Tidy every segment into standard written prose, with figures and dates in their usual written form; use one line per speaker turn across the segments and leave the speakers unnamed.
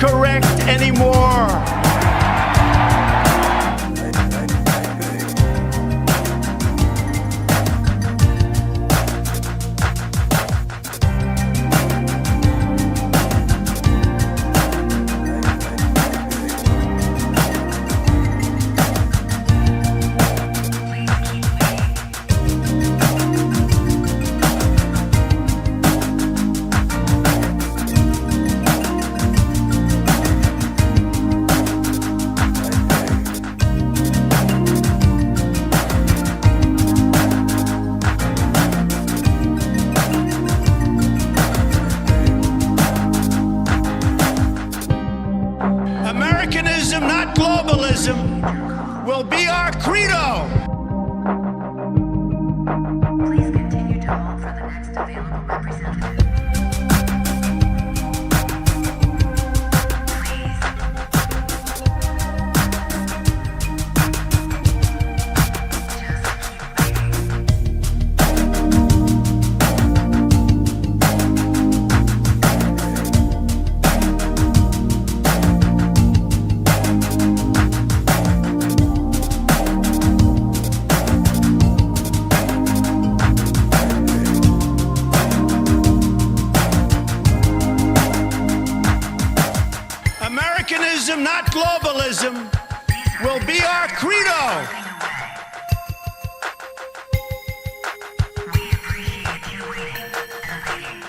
correct anymore. Americanism, not globalism, will be our credo.
Please continue to hold for the next available representative.
Americanism, not globalism, will be our credo.
We appreciate you waiting and waiting.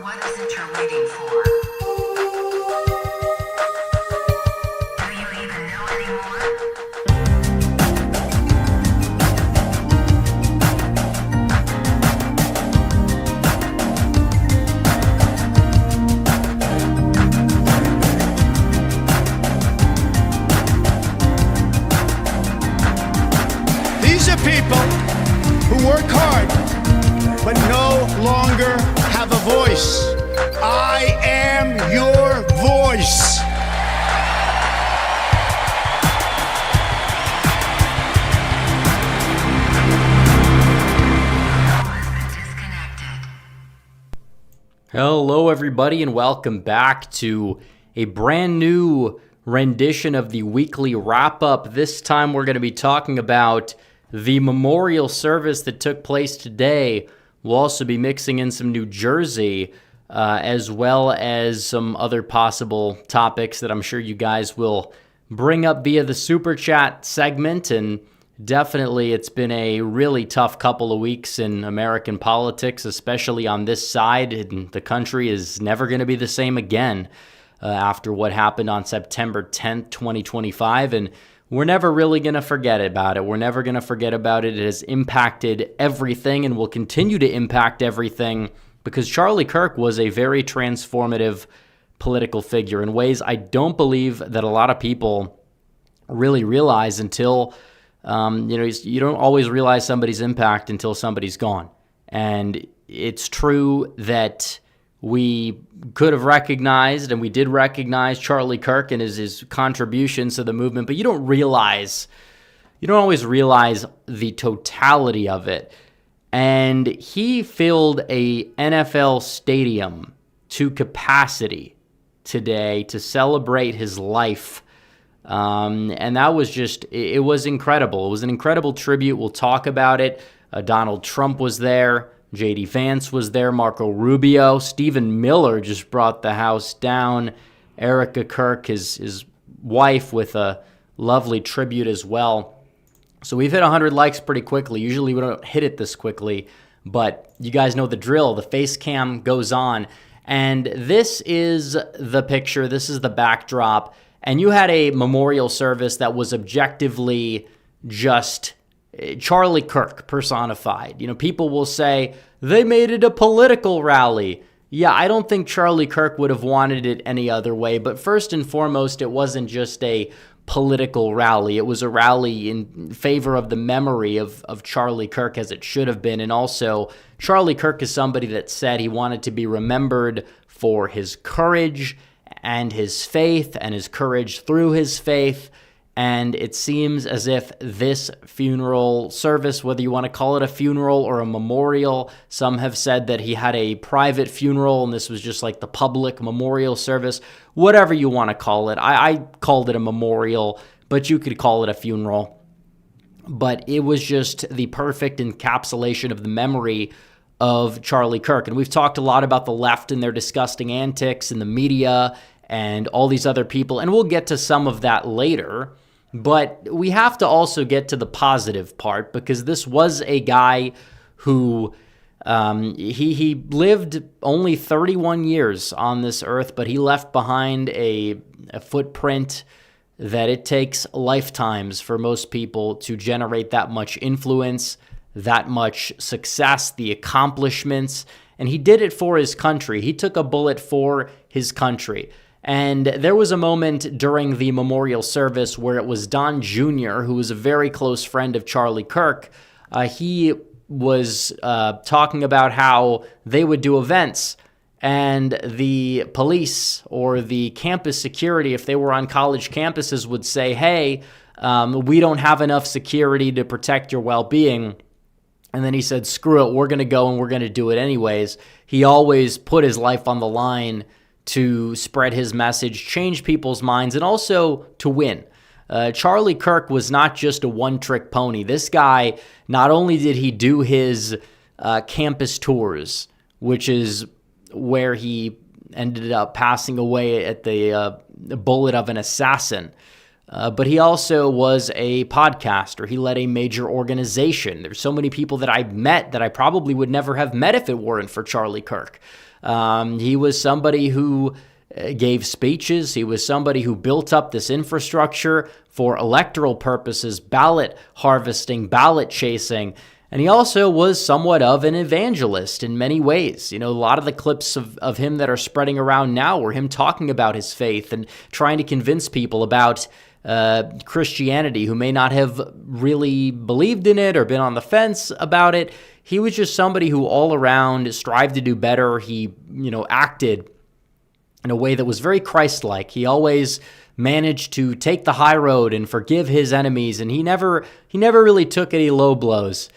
What is it you're waiting for? Do you even know anymore?
These are people who work hard but no longer have a voice. I am your voice.
Disconnected.
Hello, everybody, and welcome back to a brand new rendition of the weekly wrap-up. This time we're going to be talking about the memorial service that took place today. We'll also be mixing in some New Jersey, as well as some other possible topics that I'm sure you guys will bring up via the Super Chat segment. And definitely it's been a really tough couple of weeks in American politics, especially on this side. And the country is never going to be the same again after what happened on September 10th, 2025. And we're never really going to forget about it. We're never going to forget about it. It has impacted everything and will continue to impact everything because Charlie Kirk was a very transformative political figure in ways I don't believe that a lot of people really realize until, you don't always realize somebody's impact until somebody's gone. And it's true that we could have recognized, and we did recognize Charlie Kirk and his contributions to the movement, but you don't always realize the totality of it. And he filled a NFL stadium to capacity today to celebrate his life. And that was it was incredible. It was an incredible tribute. We'll talk about it. Donald Trump was there. J.D. Vance was there, Marco Rubio, Stephen Miller just brought the house down, Erica Kirk, his wife, with a lovely tribute as well. So we've hit 100 likes pretty quickly. Usually we don't hit it this quickly, but you guys know the drill. The face cam goes on, and this is the picture. This is the backdrop, and you had a memorial service that was objectively just Charlie Kirk personified. People will say they made it a political rally. Yeah, I don't think Charlie Kirk would have wanted it any other way. But first and foremost, it wasn't just a political rally. It was a rally in favor of the memory of Charlie Kirk, as it should have been. And also, Charlie Kirk is somebody that said he wanted to be remembered for his courage and his faith and his courage through his faith. And it seems as if this funeral service, whether you want to call it a funeral or a memorial, some have said that he had a private funeral and this was just like the public memorial service, whatever you want to call it. I called it a memorial, but you could call it a funeral. But it was just the perfect encapsulation of the memory of Charlie Kirk. And we've talked a lot about the left and their disgusting antics in the media and all these other people, and we'll get to some of that later. But we have to also get to the positive part, because this was a guy who he lived only 31 years on this earth, but he left behind a footprint that it takes lifetimes for most people to generate that much influence, that much success, the accomplishments. And he did it for his country. He took a bullet for his country. And there was a moment during the memorial service where it was Don Jr., who was a very close friend of Charlie Kirk. He was talking about how they would do events, and the police or the campus security, if they were on college campuses, would say, hey, we don't have enough security to protect your well-being. And then he said, screw it, we're going to go and we're going to do it anyways. He always put his life on the line to spread his message, change people's minds, and also to win. Charlie Kirk was not just a one-trick pony. This guy, not only did he do his campus tours, which is where he ended up passing away at the bullet of an assassin, but he also was a podcaster. He led a major organization. There's so many people that I met that I probably would never have met if it weren't for Charlie Kirk. He was somebody who gave speeches. He was somebody who built up this infrastructure for electoral purposes, ballot harvesting, ballot chasing. And he also was somewhat of an evangelist in many ways. You know, a lot of the clips of him that are spreading around now were him talking about his faith and trying to convince people about Christianity who may not have really believed in it or been on the fence about it. He was just somebody who all around strived to do better. He, acted in a way that was very Christ-like. He always managed to take the high road and forgive his enemies, and he never really took any low blows.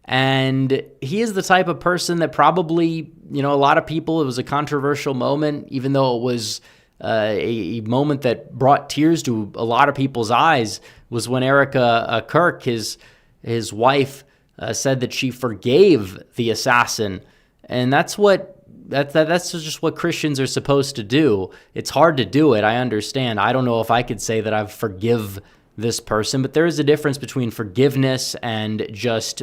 And he is the type of person that probably, a lot of people, it was a controversial moment, even though it was a moment that brought tears to a lot of people's eyes, was when Erica Kirk, his wife, said that she forgave the assassin. And that's just what Christians are supposed to do. It's hard to do it, I understand. I don't know if I could say that I forgive this person, but there is a difference between forgiveness and just,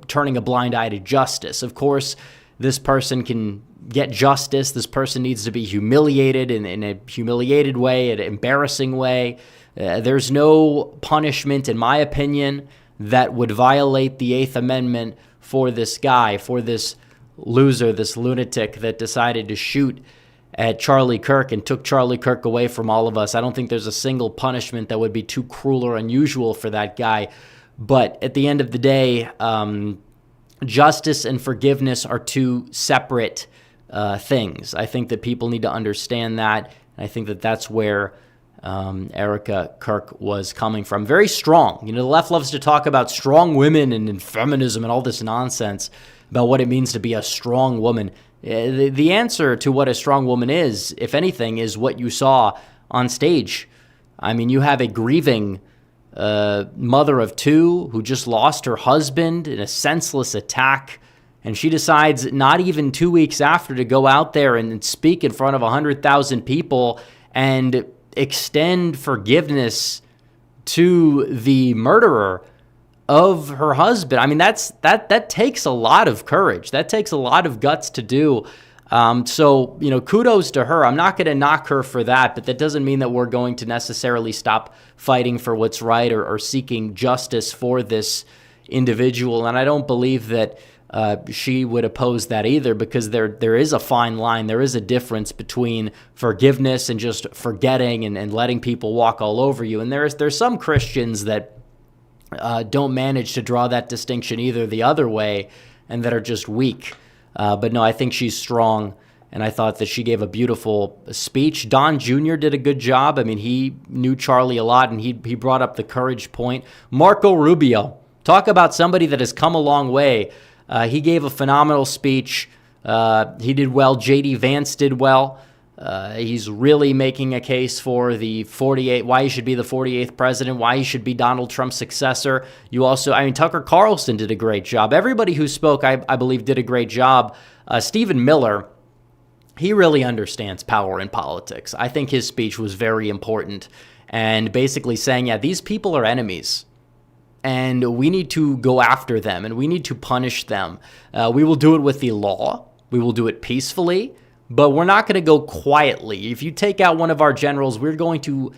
turning a blind eye to justice. Of course, this person can get justice. This person needs to be humiliated in a humiliated way, an embarrassing way. There's no punishment, in my opinion, that would violate the Eighth Amendment for this guy, for this loser, this lunatic that decided to shoot at Charlie Kirk and took Charlie Kirk away from all of us. I don't think there's a single punishment that would be too cruel or unusual for that guy. But at the end of the day, justice and forgiveness are two separate things. I think that people need to understand that. And I think that that's where Erica Kirk was coming from. Very strong. The left loves to talk about strong women and feminism and all this nonsense about what it means to be a strong woman. The answer to what a strong woman is, if anything, is what you saw on stage. I mean, you have a grieving mother of two who just lost her husband in a senseless attack, and she decides not even 2 weeks after to go out there and speak in front of 100,000 people and extend forgiveness to the murderer of her husband. I mean, that takes a lot of courage. That takes a lot of guts to do. So, kudos to her. I'm not going to knock her for that, but that doesn't mean that we're going to necessarily stop fighting for what's right or seeking justice for this individual. And I don't believe that she would oppose that either, because there is a fine line. There is a difference between forgiveness and just forgetting and letting people walk all over you. And there's some Christians that don't manage to draw that distinction either the other way, and that are just weak. But no, I think she's strong, and I thought that she gave a beautiful speech. Don Jr. did a good job. I mean, he knew Charlie a lot, and he brought up the courage point. Marco Rubio, talk about somebody that has come a long way. He gave a phenomenal speech. He did well. J.D. Vance did well. He's really making a case for why he should be the 48th president, why he should be Donald Trump's successor. Tucker Carlson did a great job. Everybody who spoke, I believe, did a great job. Stephen Miller, he really understands power in politics. I think his speech was very important, and basically saying, yeah, these people are enemies, and we need to go after them, and we need to punish them. We will do it with the law. We will do it peacefully, but we're not going to go quietly. If you take out one of our generals, we're going to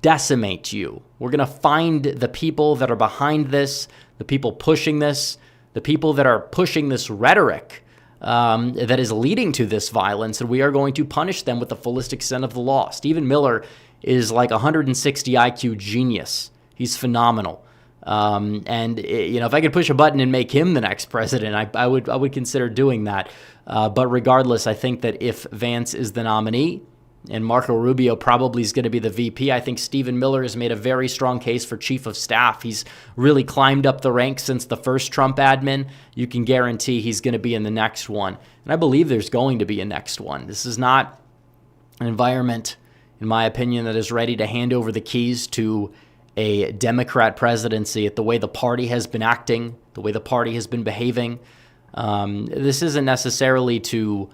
decimate you. We're going to find the people that are behind this, the people pushing this, the people that are pushing this rhetoric that is leading to this violence, and we are going to punish them with the fullest extent of the law. Stephen Miller is like 160 IQ genius. He's phenomenal. If I could push a button and make him the next president, I would consider doing that. But regardless, I think that if Vance is the nominee and Marco Rubio probably is going to be the VP, I think Stephen Miller has made a very strong case for chief of staff. He's really climbed up the ranks since the first Trump admin. You can guarantee he's going to be in the next one. And I believe there's going to be a next one. This is not an environment, in my opinion, that is ready to hand over the keys to a Democrat presidency at the way the party has been acting, the way the party has been behaving. This isn't necessarily to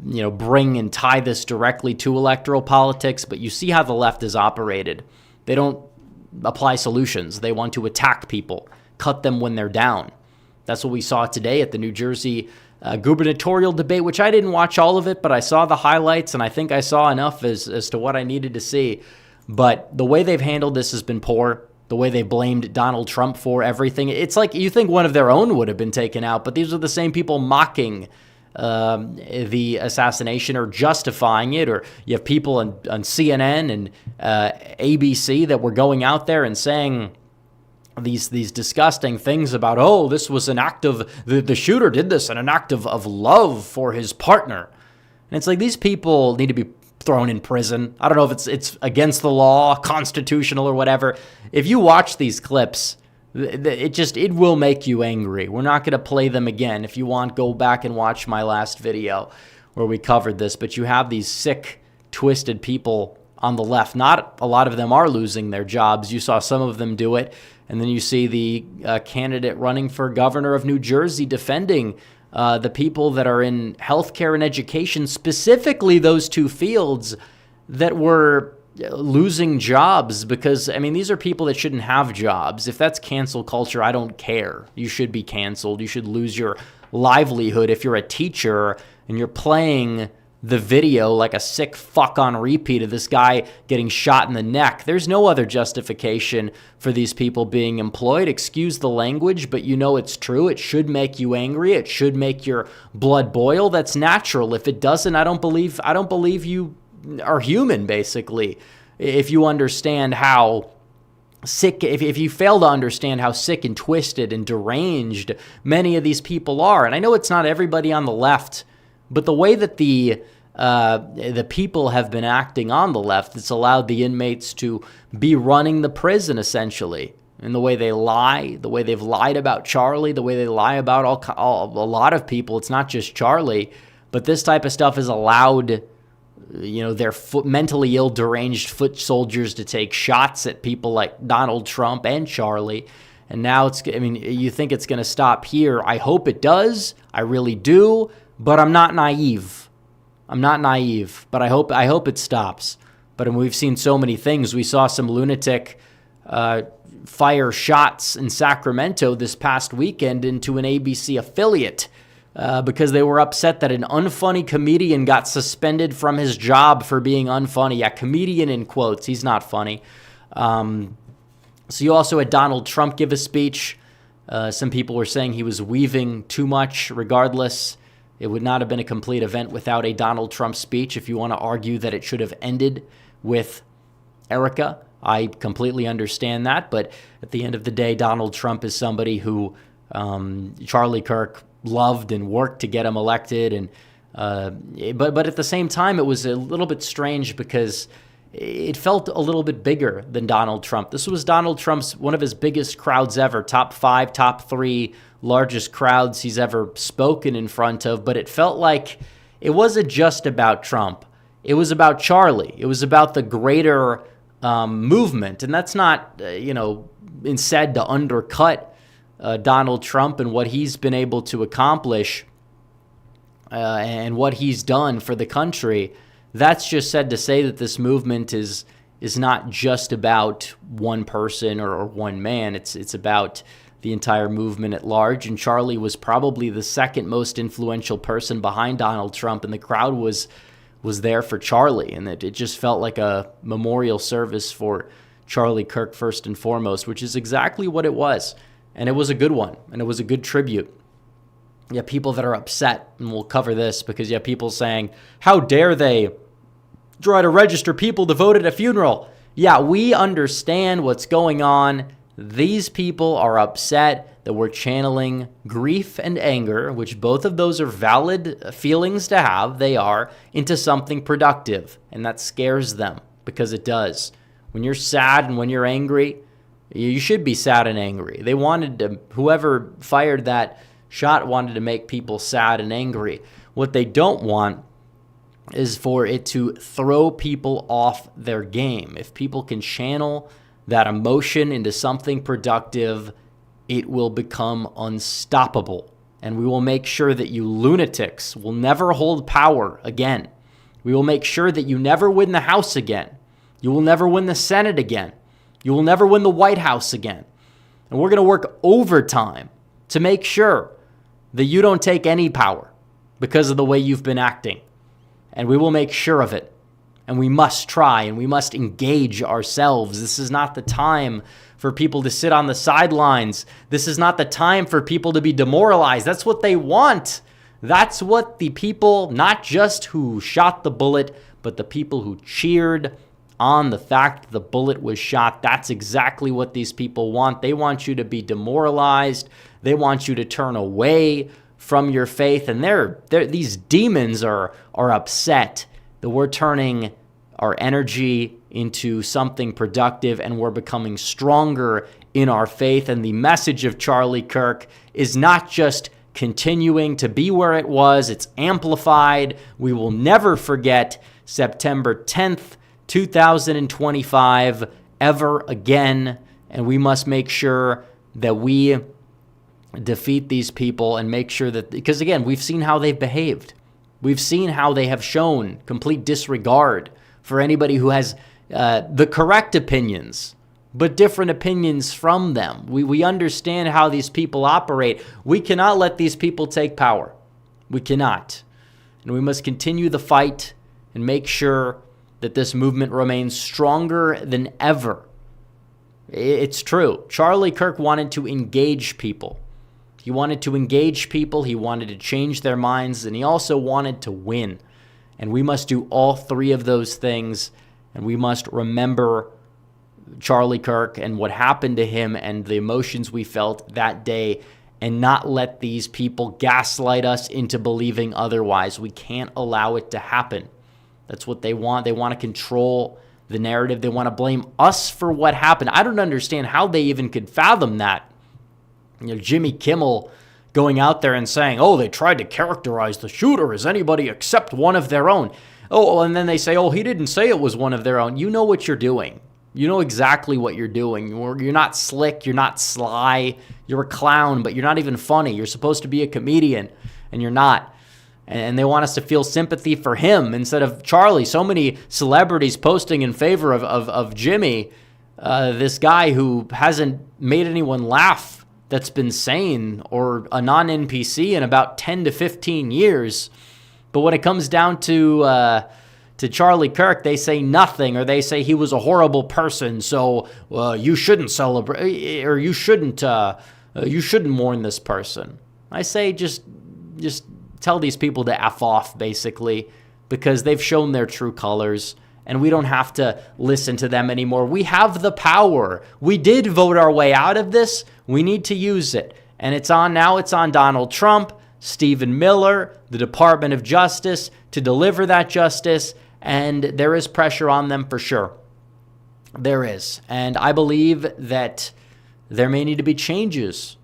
bring and tie this directly to electoral politics, but you see how the left has operated. They don't apply solutions. They want to attack people, cut them when they're down. That's what we saw today at the New Jersey gubernatorial debate, which I didn't watch all of it, but I saw the highlights, and I think I saw enough as to what I needed to see. But the way they've handled this has been poor. The way they blamed Donald Trump for everything. It's like you think one of their own would have been taken out, but these are the same people mocking the assassination or justifying it. Or you have people on CNN and ABC that were going out there and saying these disgusting things about, oh, this was an act of, the shooter did this in an act of love for his partner. And it's like these people need to be thrown in prison. I don't know if it's against the law, constitutional, or whatever. If you watch these clips, it will make you angry. We're not going to play them again. If you want, go back and watch my last video where we covered this. But you have these sick, twisted people on the left. Not a lot of them are losing their jobs. You saw some of them do it. And then you see the candidate running for governor of New Jersey defending the people that are in healthcare and education, specifically those two fields that were losing jobs because, these are people that shouldn't have jobs. If that's cancel culture, I don't care. You should be canceled. You should lose your livelihood if you're a teacher and you're playing the video like a sick fuck on repeat of this guy getting shot in the neck. There's no other justification for these people being employed. Excuse the language, but it's true. It should make you angry. It should make your blood boil. That's natural. If it doesn't, I don't believe you are human, basically. If you understand how sick, if you fail to understand how sick and twisted and deranged many of these people are. And I know it's not everybody on the left, but the way that the people have been acting on the left, it's allowed the inmates to be running the prison, essentially. And the way they lie, the way they've lied about Charlie, the way they lie about a lot of people. It's not just Charlie, but this type of stuff has allowed, their mentally ill, deranged foot soldiers to take shots at people like Donald Trump and Charlie. And now you think it's going to stop here. I hope it does. I really do. But I'm not naive. But I hope it stops. But we've seen so many things. We saw some lunatic fire shots in Sacramento this past weekend into an ABC affiliate because they were upset that an unfunny comedian got suspended from his job for being unfunny. Yeah, comedian in quotes. He's not funny. So you also had Donald Trump give a speech. Some people were saying he was weaving too much. Regardless, it would not have been a complete event without a Donald Trump speech. If you want to argue that it should have ended with Erica, I completely understand that. But at the end of the day, Donald Trump is somebody who Charlie Kirk loved and worked to get him elected. And But at the same time, it was a little bit strange because it felt a little bit bigger than Donald Trump. This was Donald Trump's, one of his biggest crowds ever, top 5, top 3 largest crowds he's ever spoken in front of. But it felt like it wasn't just about Trump. It was about Charlie. It was about the greater movement. And that's not, said to undercut Donald Trump and what he's been able to accomplish and what he's done for the country. That's just said to say that this movement is not just about one person or one man. It's about the entire movement at large. And Charlie was probably the second most influential person behind Donald Trump, and the crowd was there for Charlie. And it just felt like a memorial service for Charlie Kirk first and foremost, which is exactly what it was. And it was a good one, and it was a good tribute. You have people that are upset, and we'll cover this because you have people saying, how dare they try to register people to vote at a funeral? Yeah, we understand what's going on. These people are upset that we're channeling grief and anger, which both of those are valid feelings to have. They are, into something productive, and that scares them because it does. When you're sad and when you're angry, you should be sad and angry. They wanted to, whoever fired that shot wanted to make people sad and angry. What they don't want is for it to throw people off their game. If people can channel that emotion into something productive, it will become unstoppable. And we will make sure that you lunatics will never hold power again. We will make sure that you never win the House again. You will never win the Senate again. You will never win the White House again. And we're going to work overtime to make sure that you don't take any power because of the way you've been acting. And we will make sure of it. And we must try and we must engage ourselves. This is not the time for people to sit on the sidelines. This is not the time for people to be demoralized. That's what they want. That's what the people, not just who shot the bullet, but the people who cheered on the fact the bullet was shot. That's exactly what these people want. They want you to be demoralized. They want you to turn away from your faith. And these demons are upset that we're turning our energy into something productive and we're becoming stronger in our faith. And the message of Charlie Kirk is not just continuing to be where it was, it's amplified. We will never forget September 10th, 2025 ever again. And we must make sure that we defeat these people and make sure that, because again, we've seen how they've behaved. We've seen how they have shown complete disregard for anybody who has the correct opinions, but different opinions from them. We understand how these people operate. We cannot let these people take power. We cannot. And we must continue the fight and make sure that this movement remains stronger than ever. It's true. Charlie Kirk wanted to engage people. He wanted to engage people. He wanted to change their minds. And he also wanted to win. And we must do all three of those things. And we must remember Charlie Kirk and what happened to him and the emotions we felt that day, and not let these people gaslight us into believing otherwise. We can't allow it to happen. That's what they want. They want to control the narrative. They want to blame us for what happened. I don't understand how they even could fathom that. Jimmy Kimmel going out there and saying, oh, they tried to characterize the shooter as anybody except one of their own. Oh, and then they say, oh, he didn't say it was one of their own. You know what you're doing. You know exactly what you're doing. You're not slick. You're not sly. You're a clown, but you're not even funny. You're supposed to be a comedian, and you're not. And they want us to feel sympathy for him instead of Charlie. So many celebrities posting in favor of Jimmy, this guy who hasn't made anyone laugh that's been sane or a non-NPC in about 10 to 15 years. But when it comes down to Charlie Kirk, they say nothing, or they say he was a horrible person, so you shouldn't celebrate, or you shouldn't mourn this person. I say just tell these people to F off, basically, because they've shown their true colors, and we don't have to listen to them anymore. We have the power. We did vote our way out of this. We need to use it. And it's on now. It's on Donald Trump. Stephen Miller, the Department of Justice, to deliver that justice, and there is pressure on them for sure. There is. And I believe that there may need to be changes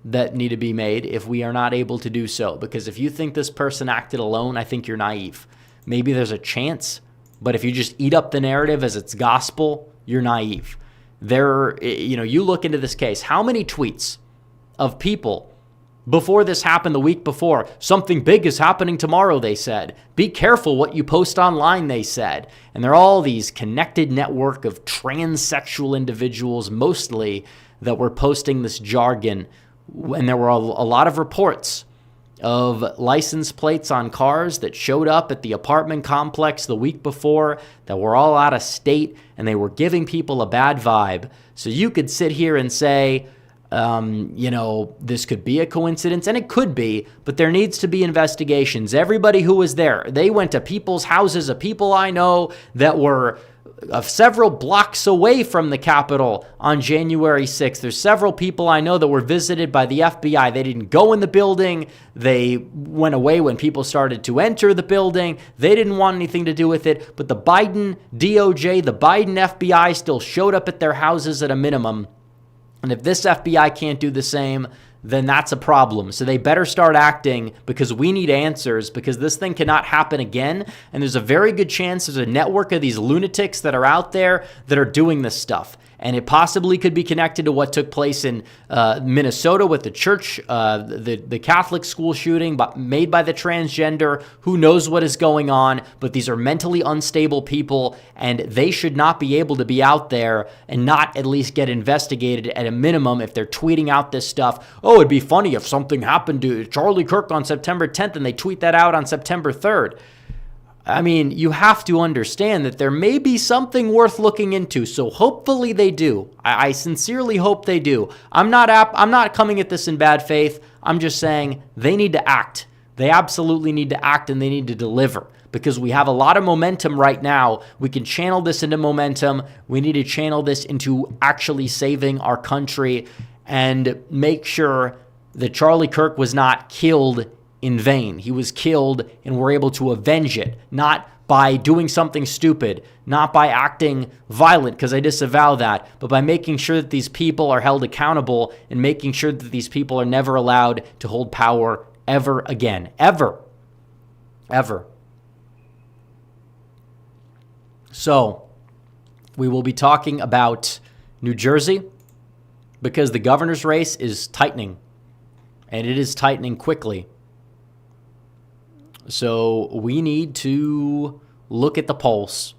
that need to be made if we are not able to do so. Because if you think this person acted alone, I think you're naive. Maybe there's a chance, but if you just eat up the narrative as it's gospel, you're naive. You look into this case, how many tweets of people before this happened the week before, something big is happening tomorrow, they said. Be careful what you post online, they said. And they're all these connected network of transsexual individuals, mostly, that were posting this jargon. And there were a lot of reports of license plates on cars that showed up at the apartment complex the week before that were all out of state, and they were giving people a bad vibe. So you could sit here and say, this could be a coincidence, and it could be, but there needs to be investigations. Everybody who was there, they went to people's houses of people I know that were several blocks away from the Capitol on January 6th. There's several people I know that were visited by the FBI. They didn't go in the building. They went away when people started to enter the building. They didn't want anything to do with it, but the Biden DOJ, the Biden FBI still showed up at their houses at a minimum. And if this FBI can't do the same, then that's a problem. So they better start acting, because we need answers, because this thing cannot happen again. And there's a very good chance there's a network of these lunatics that are out there that are doing this stuff. And it possibly could be connected to what took place in Minnesota with the church, the Catholic school shooting made by the transgender. Who knows what is going on? But these are mentally unstable people, and they should not be able to be out there and not at least get investigated at a minimum if they're tweeting out this stuff. Oh, it'd be funny if something happened to Charlie Kirk on September 10th and they tweet that out on September 3rd. I mean, you have to understand that there may be something worth looking into. So hopefully they do. I sincerely hope they do. I'm not coming at this in bad faith. I'm just saying they need to act. They absolutely need to act, and they need to deliver, because we have a lot of momentum right now. We can channel this into momentum. We need to channel this into actually saving our country and make sure that Charlie Kirk was not killed in vain. He was killed, and we're able to avenge it, not by doing something stupid, not by acting violent, because I disavow that, but by making sure that these people are held accountable and making sure that these people are never allowed to hold power ever again. Ever. Ever. So, we will be talking about New Jersey, because the governor's race is tightening, and it is tightening quickly. So we need to look at the polls.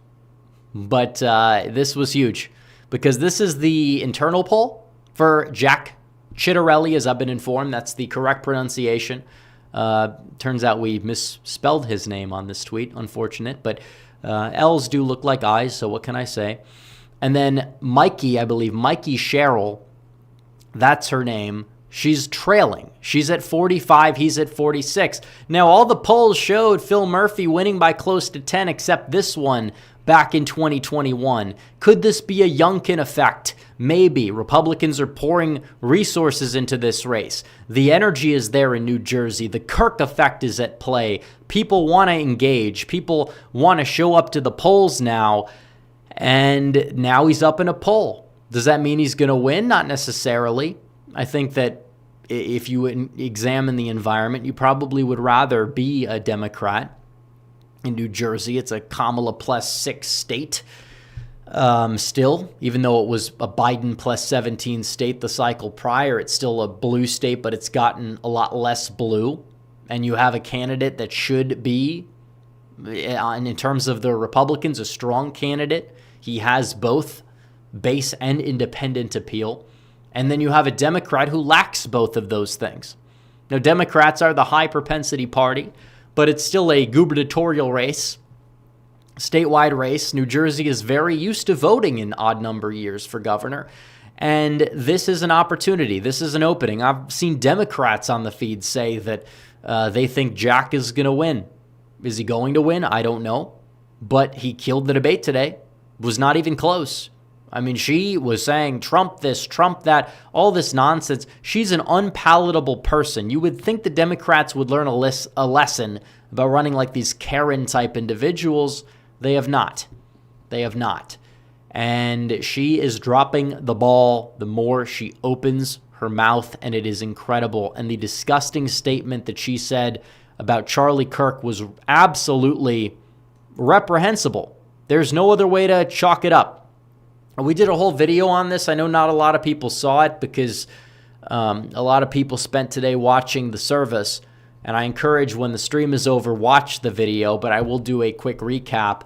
But this was huge, because this is the internal poll for Jack Ciattarelli, as I've been informed. That's the correct pronunciation. Turns out we misspelled his name on this tweet. Unfortunate, but L's do look like I's, so what can I say? And then Mikey, I believe, Mikey Sherrill, that's her name. She's trailing. She's at 45. He's at 46. Now, all the polls showed Phil Murphy winning by close to 10, except this one back in 2021. Could this be a Youngkin effect? Maybe. Republicans are pouring resources into this race. The energy is there in New Jersey. The Kirk effect is at play. People want to engage. People want to show up to the polls now. And now he's up in a poll. Does that mean he's going to win? Not necessarily. I think that if you examine the environment, you probably would rather be a Democrat in New Jersey. It's a Kamala plus 6 state still, even though it was a Biden plus 17 state the cycle prior. It's still a blue state, but it's gotten a lot less blue. And you have a candidate that should be, in terms of the Republicans, a strong candidate. He has both base and independent appeal. And then you have a Democrat who lacks both of those things. Now, Democrats are the high propensity party, but it's still a gubernatorial race, statewide race. New Jersey is very used to voting in odd number years for governor. And this is an opportunity. This is an opening. I've seen Democrats on the feed say that they think Jack is going to win. Is he going to win? I don't know. But he killed the debate today. Was not even close. I mean, she was saying Trump this, Trump that, all this nonsense. She's an unpalatable person. You would think the Democrats would learn a lesson about running like these Karen-type individuals. They have not. They have not. And she is dropping the ball the more she opens her mouth, and it is incredible. And the disgusting statement that she said about Charlie Kirk was absolutely reprehensible. There's no other way to chalk it up. We did a whole video on this. I know not a lot of people saw it because a lot of people spent today watching the service. And I encourage, when the stream is over, watch the video, but I will do a quick recap.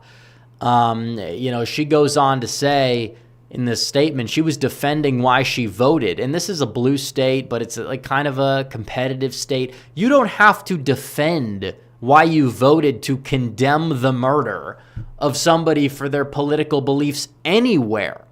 She goes on to say in this statement, she was defending why she voted. And this is a blue state, but it's like kind of a competitive state. You don't have to defend why you voted to condemn the murder of somebody for their political beliefs anywhere.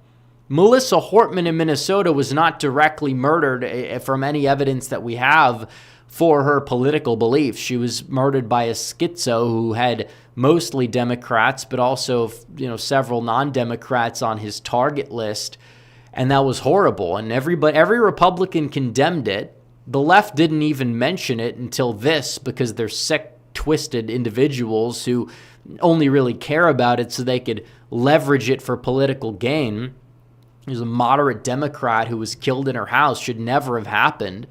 Melissa Hortman in Minnesota was not directly murdered from any evidence that we have for her political beliefs. She was murdered by a schizo who had mostly Democrats, but also, several non-Democrats on his target list. And that was horrible. And every Republican condemned it. The left didn't even mention it until this, because they're sick, twisted individuals who only really care about it so they could leverage it for political gain. There's a moderate Democrat who was killed in her house. Should never have happened.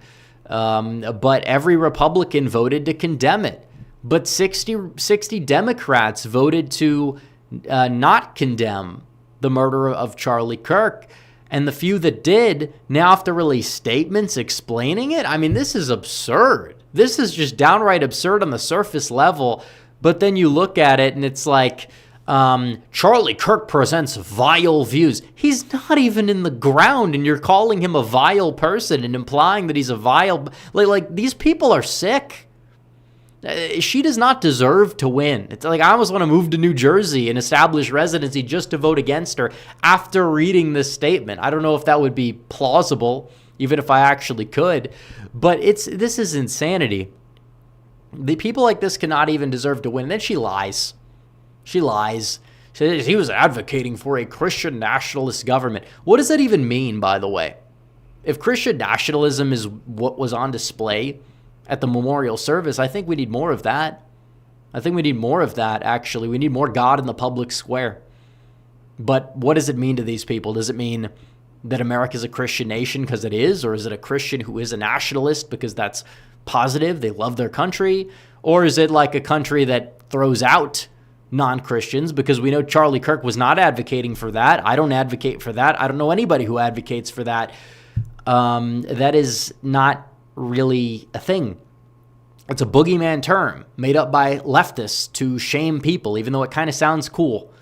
But every Republican voted to condemn it. But 60 Democrats voted to not condemn the murder of Charlie Kirk. And the few that did now have to release statements explaining it. I mean, this is absurd. This is just downright absurd on the surface level. But then you look at it and it's like, Charlie Kirk presents vile views. He's not even in the ground, and you're calling him a vile person and implying that he's a vile... Like these people are sick. She does not deserve to win. It's like I almost want to move to New Jersey and establish residency just to vote against her after reading this statement. I don't know if that would be plausible, even if I actually could. But this is insanity. The people like this cannot even deserve to win. And then she lies. She lies. She says he was advocating for a Christian nationalist government. What does that even mean, by the way? If Christian nationalism is what was on display at the memorial service, I think we need more of that. I think we need more of that, actually. We need more God in the public square. But what does it mean to these people? Does it mean that America is a Christian nation because it is? Or is it a Christian who is a nationalist because that's positive, they love their country? Or is it like a country that throws out non-Christians? Because we know Charlie Kirk was not advocating for that. I don't advocate for that. I don't know anybody who advocates for that. That is not really a thing. It's a boogeyman term made up by leftists to shame people, even though it kind of sounds cool,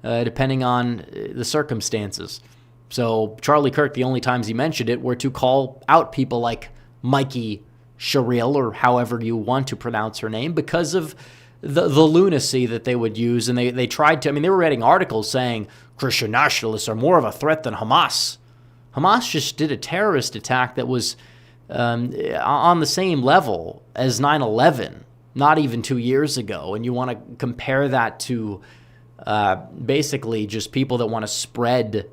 depending on the circumstances. So Charlie Kirk, the only times he mentioned it were to call out people like Mikey Sherrill, or however you want to pronounce her name, because of the lunacy that they would use. And they tried to, they were writing articles saying Christian nationalists are more of a threat than Hamas. Hamas just did a terrorist attack that was on the same level as 9/11, not even 2 years ago. And you want to compare that to basically just people that want to spread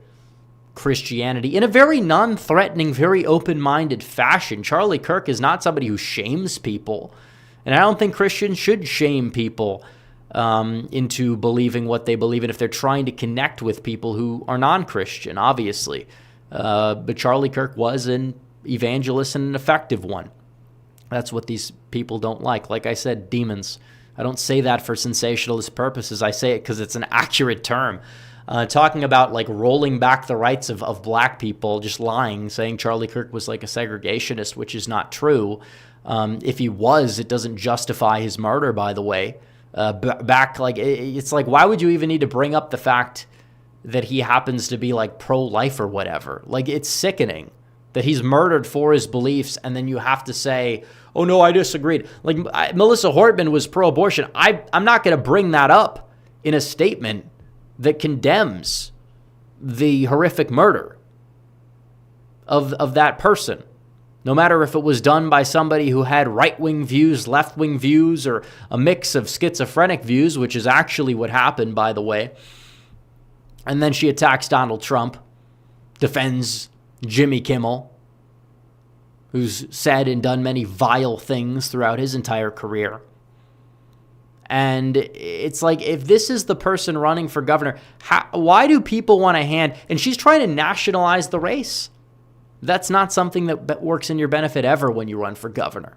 Christianity in a very non-threatening, very open-minded fashion. Charlie Kirk is not somebody who shames people. And I don't think Christians should shame people into believing what they believe in if they're trying to connect with people who are non-Christian, obviously. But Charlie Kirk was an evangelist and an effective one. That's what these people don't like. Like I said, demons. I don't say that for sensationalist purposes. I say it because it's an accurate term. Talking about like rolling back the rights of black people, just lying, saying Charlie Kirk was like a segregationist, which is not true. If he was, it doesn't justify his murder, by the way. It's like, why would you even need to bring up the fact that he happens to be like pro-life or whatever? Like, it's sickening that he's murdered for his beliefs, and then you have to say, oh no, I disagreed. Like, Melissa Hortman was pro-abortion. I'm not going to bring that up in a statement that condemns the horrific murder of that person. No matter if it was done by somebody who had right-wing views, left-wing views, or a mix of schizophrenic views, which is actually what happened, by the way. And then she attacks Donald Trump, defends Jimmy Kimmel, who's said and done many vile things throughout his entire career. And it's like, if this is the person running for governor, why do people want a hand? And she's trying to nationalize the race. That's not something that works in your benefit ever when you run for governor.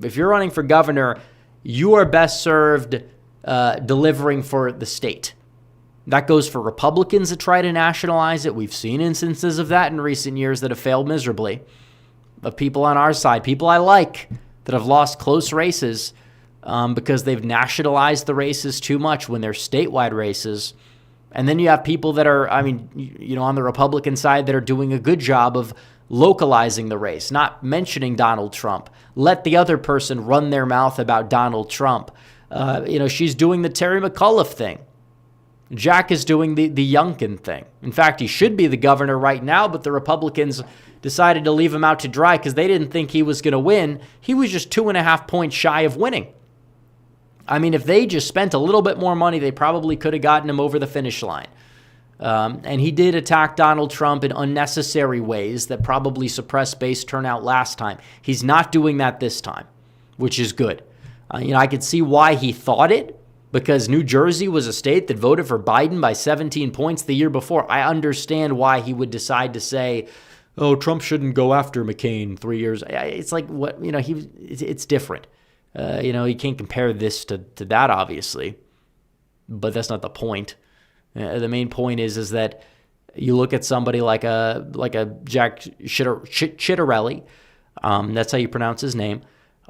If you're running for governor, you are best served delivering for the state. That goes for Republicans that try to nationalize it. We've seen instances of that in recent years that have failed miserably. Of people on our side, people I like, that have lost close races because they've nationalized the races too much when they're statewide races. And then you have people that are, on the Republican side that are doing a good job of localizing the race, not mentioning Donald Trump. Let the other person run their mouth about Donald Trump. She's doing the Terry McAuliffe thing. Jack is doing the Youngkin thing. In fact, he should be the governor right now, but the Republicans decided to leave him out to dry because they didn't think he was going to win. He was just 2.5 points shy of winning. If they just spent a little bit more money, they probably could have gotten him over the finish line. And he did attack Donald Trump in unnecessary ways that probably suppressed base turnout last time. He's not doing that this time, which is good. I could see why he thought it, because New Jersey was a state that voted for Biden by 17 points the year before. I understand why he would decide to say, oh, Trump shouldn't go after McCain 3 years. It's like, what, it's different. You can't compare this to that, obviously, but that's not the point. The main point is that you look at somebody like a Jack Ciattarelli, that's how you pronounce his name,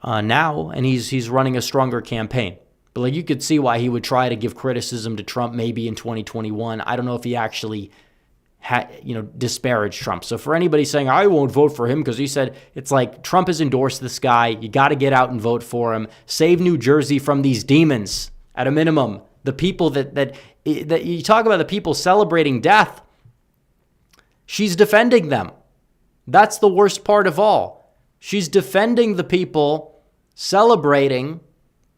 now, and he's running a stronger campaign. But you could see why he would try to give criticism to Trump maybe in 2021. I don't know if he actually disparaged Trump. So for anybody saying, I won't vote for him because he said, it's like, Trump has endorsed this guy. You got to get out and vote for him. Save New Jersey from these demons at a minimum. The people that you talk about, the people celebrating death. She's defending them. That's the worst part of all. She's defending the people celebrating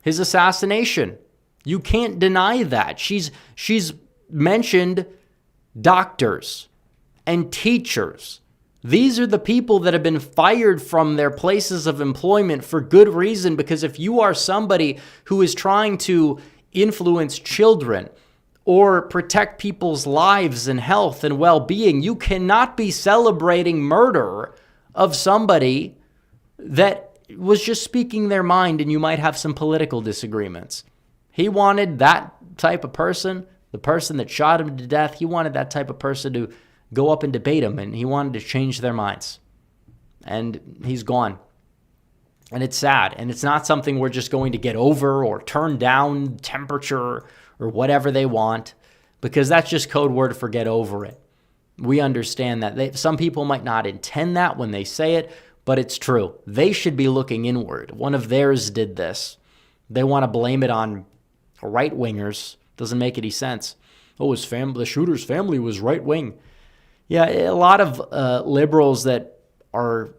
his assassination. You can't deny that. She's mentioned doctors and teachers. These are the people that have been fired from their places of employment for good reason, because if you are somebody who is trying to influence children or protect people's lives and health and well-being, you cannot be celebrating murder of somebody that was just speaking their mind, and you might have some political disagreements. He wanted that type of person, the person that shot him to death, he wanted that type of person to go up and debate him, and he wanted to change their minds. And he's gone. And it's sad. And it's not something we're just going to get over or turn down temperature or whatever they want, because that's just code word for get over it. We understand that. Some people might not intend that when they say it, but it's true. They should be looking inward. One of theirs did this. They want to blame it on right-wingers. Doesn't make any sense. Oh, the shooter's family was right-wing. Yeah, a lot of liberals that are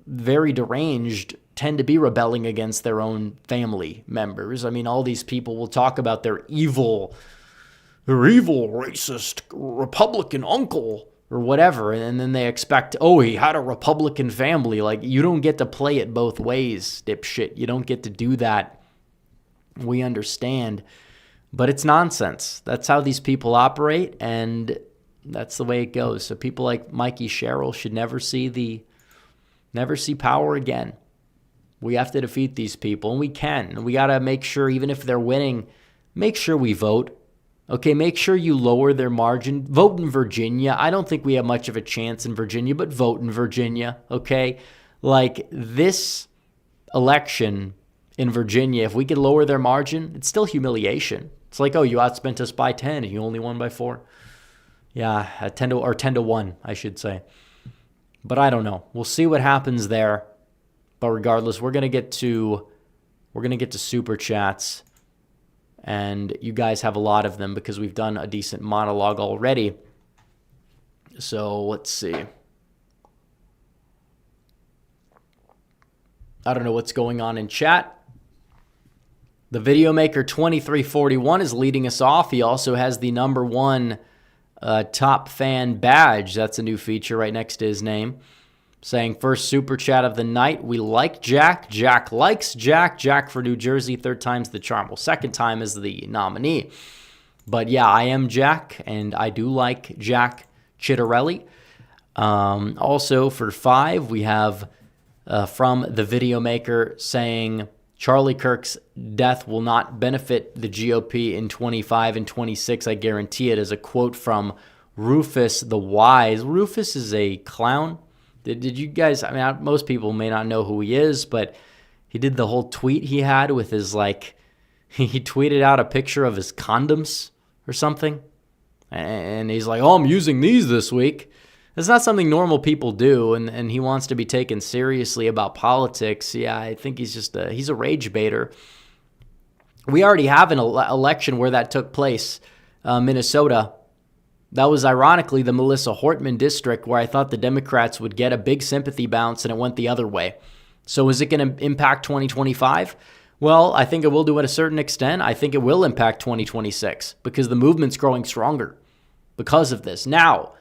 very deranged tend to be rebelling against their own family members. All these people will talk about their evil racist Republican uncle or whatever, and then they expect, oh, he had a Republican family. Like, you don't get to play it both ways, dipshit. You don't get to do that. We understand. But it's nonsense. That's how these people operate, and that's the way it goes. So people like Mikey Sherrill should never see power again. We have to defeat these people, and we can. And we got to make sure, even if they're winning, make sure we vote. Okay, make sure you lower their margin. Vote in Virginia. I don't think we have much of a chance in Virginia, but vote in Virginia, okay? Like, this election in Virginia, if we could lower their margin, it's still humiliation. It's like, oh, you outspent us by 10 and you only won by 4. Yeah, 10 to 1, I should say. But I don't know. We'll see what happens there. But regardless, we're going to get to super chats. And you guys have a lot of them because we've done a decent monologue already. So let's see. I don't know what's going on in chat. The Video Maker 2341 is leading us off. He also has the number one top fan badge. That's a new feature right next to his name. Saying, first super chat of the night. We like Jack. Jack likes Jack. Jack for New Jersey. Third time's the charm. Well, second time is the nominee. But yeah, I am Jack, and I do like Jack Chitterelli. Also for 5, we have from the video maker saying Charlie Kirk's death will not benefit the GOP in 25 and 26. I guarantee it, as a quote from Rufus the Wise. Rufus is a clown. Did you guys, I mean, most people may not know who he is, but he did the whole tweet he had with his, like, he tweeted out a picture of his condoms or something. And he's like, oh, I'm using these this week. It's not something normal people do, and he wants to be taken seriously about politics. Yeah, I think he's just he's a rage baiter. We already have an election where that took place, Minnesota. That was ironically the Melissa Hortman district, where I thought the Democrats would get a big sympathy bounce, and it went the other way. So is it going to impact 2025? Well, I think it will do at a certain extent. I think it will impact 2026 because the movement's growing stronger because of this. Now,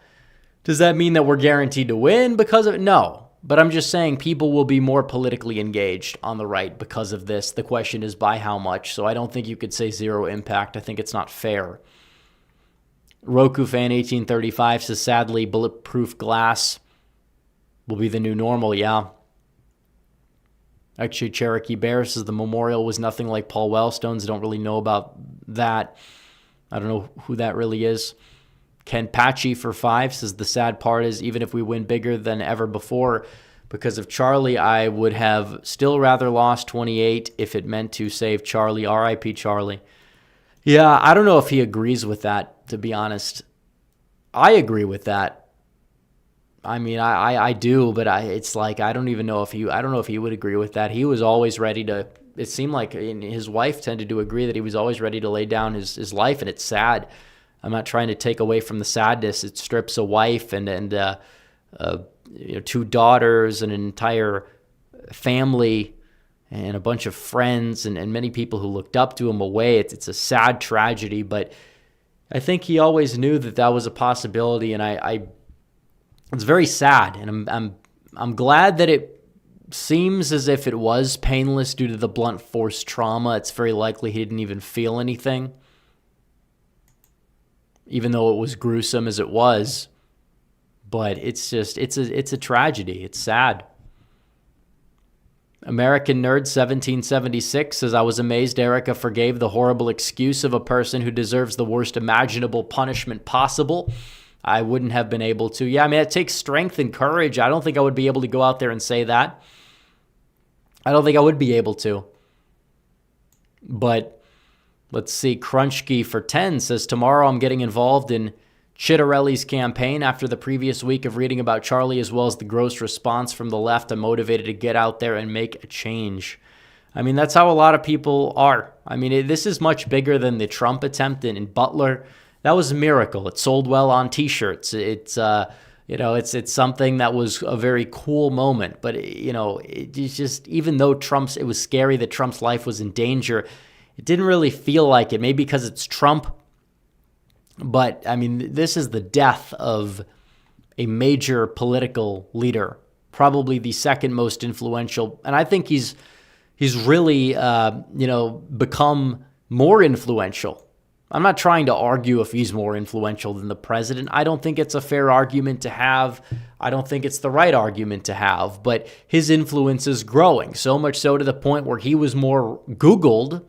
does that mean that we're guaranteed to win because of it? No. But I'm just saying people will be more politically engaged on the right because of this. The question is by how much. So I don't think you could say zero impact. I think it's not fair. Roku Fan 1835 says, sadly, bulletproof glass will be the new normal. Yeah. Actually, Cherokee Bear says the memorial was nothing like Paul Wellstone's. Don't really know about that. I don't know who that really is. Ken Patchy for 5 says the sad part is even if we win bigger than ever before because of Charlie, I would have still rather lost 28 if it meant to save Charlie. R.I.P. Charlie. Yeah, I don't know if he agrees with that, to be honest. I agree with that. I mean, I do, but it's like I don't know if he would agree with that. He was always ready to. It seemed like his wife tended to agree that he was always ready to lay down his life, and it's sad. I'm not trying to take away from the sadness. It strips a wife and 2 daughters, and an entire family, and a bunch of friends, and many people who looked up to him away. It's a sad tragedy, but I think he always knew that was a possibility, and I it's very sad, and I'm glad that it seems as if it was painless due to the blunt force trauma. It's very likely he didn't even feel anything, even though it was gruesome as it was. But it's a tragedy. It's sad. American Nerd 1776 says, I was amazed Erica forgave the horrible excuse of a person who deserves the worst imaginable punishment possible. I wouldn't have been able to. Yeah, I mean, it takes strength and courage. I don't think I would be able to go out there and say that. I don't think I would be able to. But let's see. Crunchkey for 10 says, tomorrow I'm getting involved in Chitterelli's campaign after the previous week of reading about Charlie, as well as the gross response from the left. I'm motivated to get out there and make a change. I mean, that's how a lot of people are. I mean, this is much bigger than the Trump attempt in Butler. That was a miracle. It sold well on T-shirts. It's something that was a very cool moment. But it's just, even though it was scary that Trump's life was in danger, it didn't really feel like it. Maybe because it's Trump. But, I mean, this is the death of a major political leader, probably the second most influential. And I think he's really, become more influential. I'm not trying to argue if he's more influential than the president. I don't think it's a fair argument to have. I don't think it's the right argument to have. But his influence is growing, so much so to the point where he was more Googled,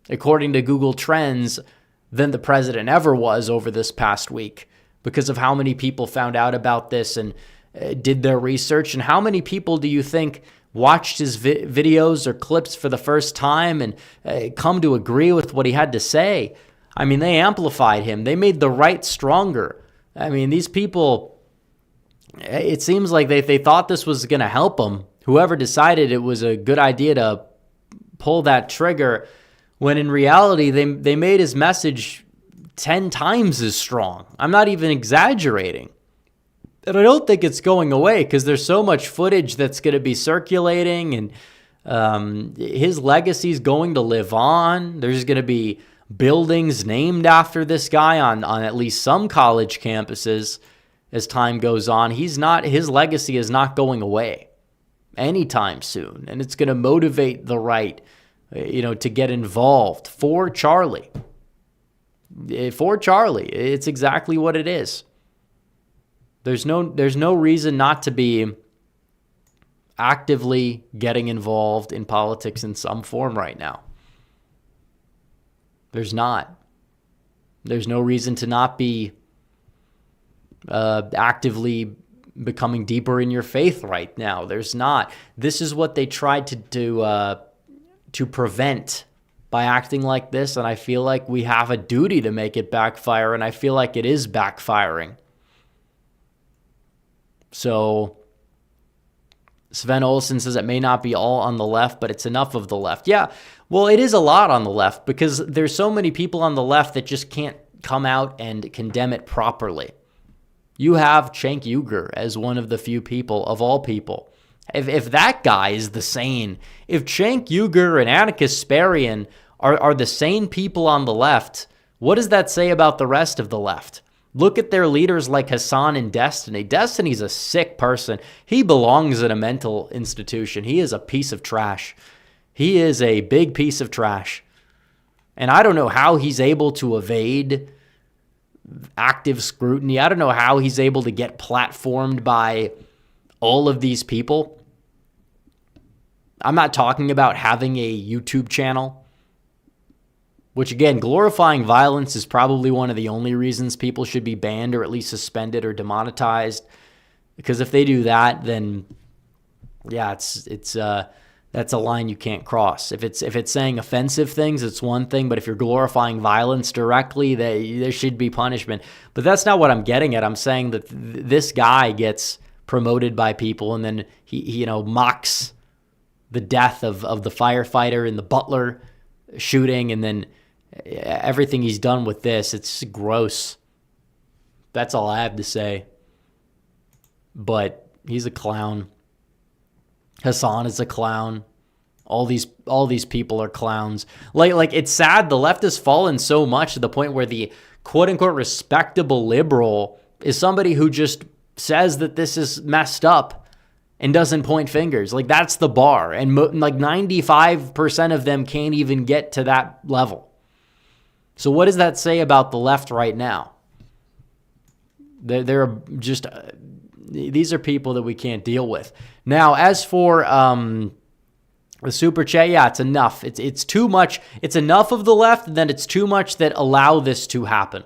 according to Google Trends, than the president ever was over this past week, because of how many people found out about this and did their research. And how many people do you think watched his videos or clips for the first time and come to agree with what he had to say? I mean, they amplified him. They made the right stronger. I mean, these people, it seems like they thought this was going to help them. Whoever decided it was a good idea to pull that trigger, when in reality, they made his message 10 times as strong. I'm not even exaggerating. And I don't think it's going away because there's so much footage that's going to be circulating, and his legacy is going to live on. There's going to be buildings named after this guy on at least some college campuses as time goes on. His legacy is not going away anytime soon. And it's going to motivate the right, to get involved for Charlie. For Charlie. It's exactly what it is. There's no reason not to be actively getting involved in politics in some form right now. There's not. There's no reason to not be actively becoming deeper in your faith right now. There's not. This is what they tried to prevent by acting like this, and I feel like we have a duty to make it backfire, and I feel like it is backfiring. So Sven Olsen says it may not be all on the left, but it's enough of the left. Yeah, well, it is a lot on the left because there's so many people on the left that just can't come out and condemn it properly. You have Cenk Uygur as one of the few people, of all people. If that guy is the sane, if Cenk Uygur and Anna Kasparian are the sane people on the left, what does that say about the rest of the left? Look at their leaders like Hassan and Destiny. Destiny's a sick person. He belongs in a mental institution. He is a piece of trash. He is a big piece of trash. And I don't know how he's able to evade active scrutiny. I don't know how he's able to get platformed by all of these people. I'm not talking about having a YouTube channel, which again, glorifying violence is probably one of the only reasons people should be banned or at least suspended or demonetized. Because if they do that, then yeah, that's a line you can't cross. If it's saying offensive things, it's one thing, but if you're glorifying violence directly, there should be punishment. But that's not what I'm getting at. I'm saying that this guy gets promoted by people, and then he mocks the death of the firefighter in the Butler shooting, and then everything he's done with this, it's gross. That's all I have to say. But he's a clown. Hassan is a clown. All these people are clowns. Like it's sad the left has fallen so much to the point where the quote-unquote respectable liberal is somebody who just says that this is messed up and doesn't point fingers. Like that's the bar. And like 95% of them can't even get to that level. So what does that say about the left right now? They're just... These are people that we can't deal with. Now, as for the super chat, yeah, it's enough. It's too much. It's enough of the left, and then it's too much that allow this to happen.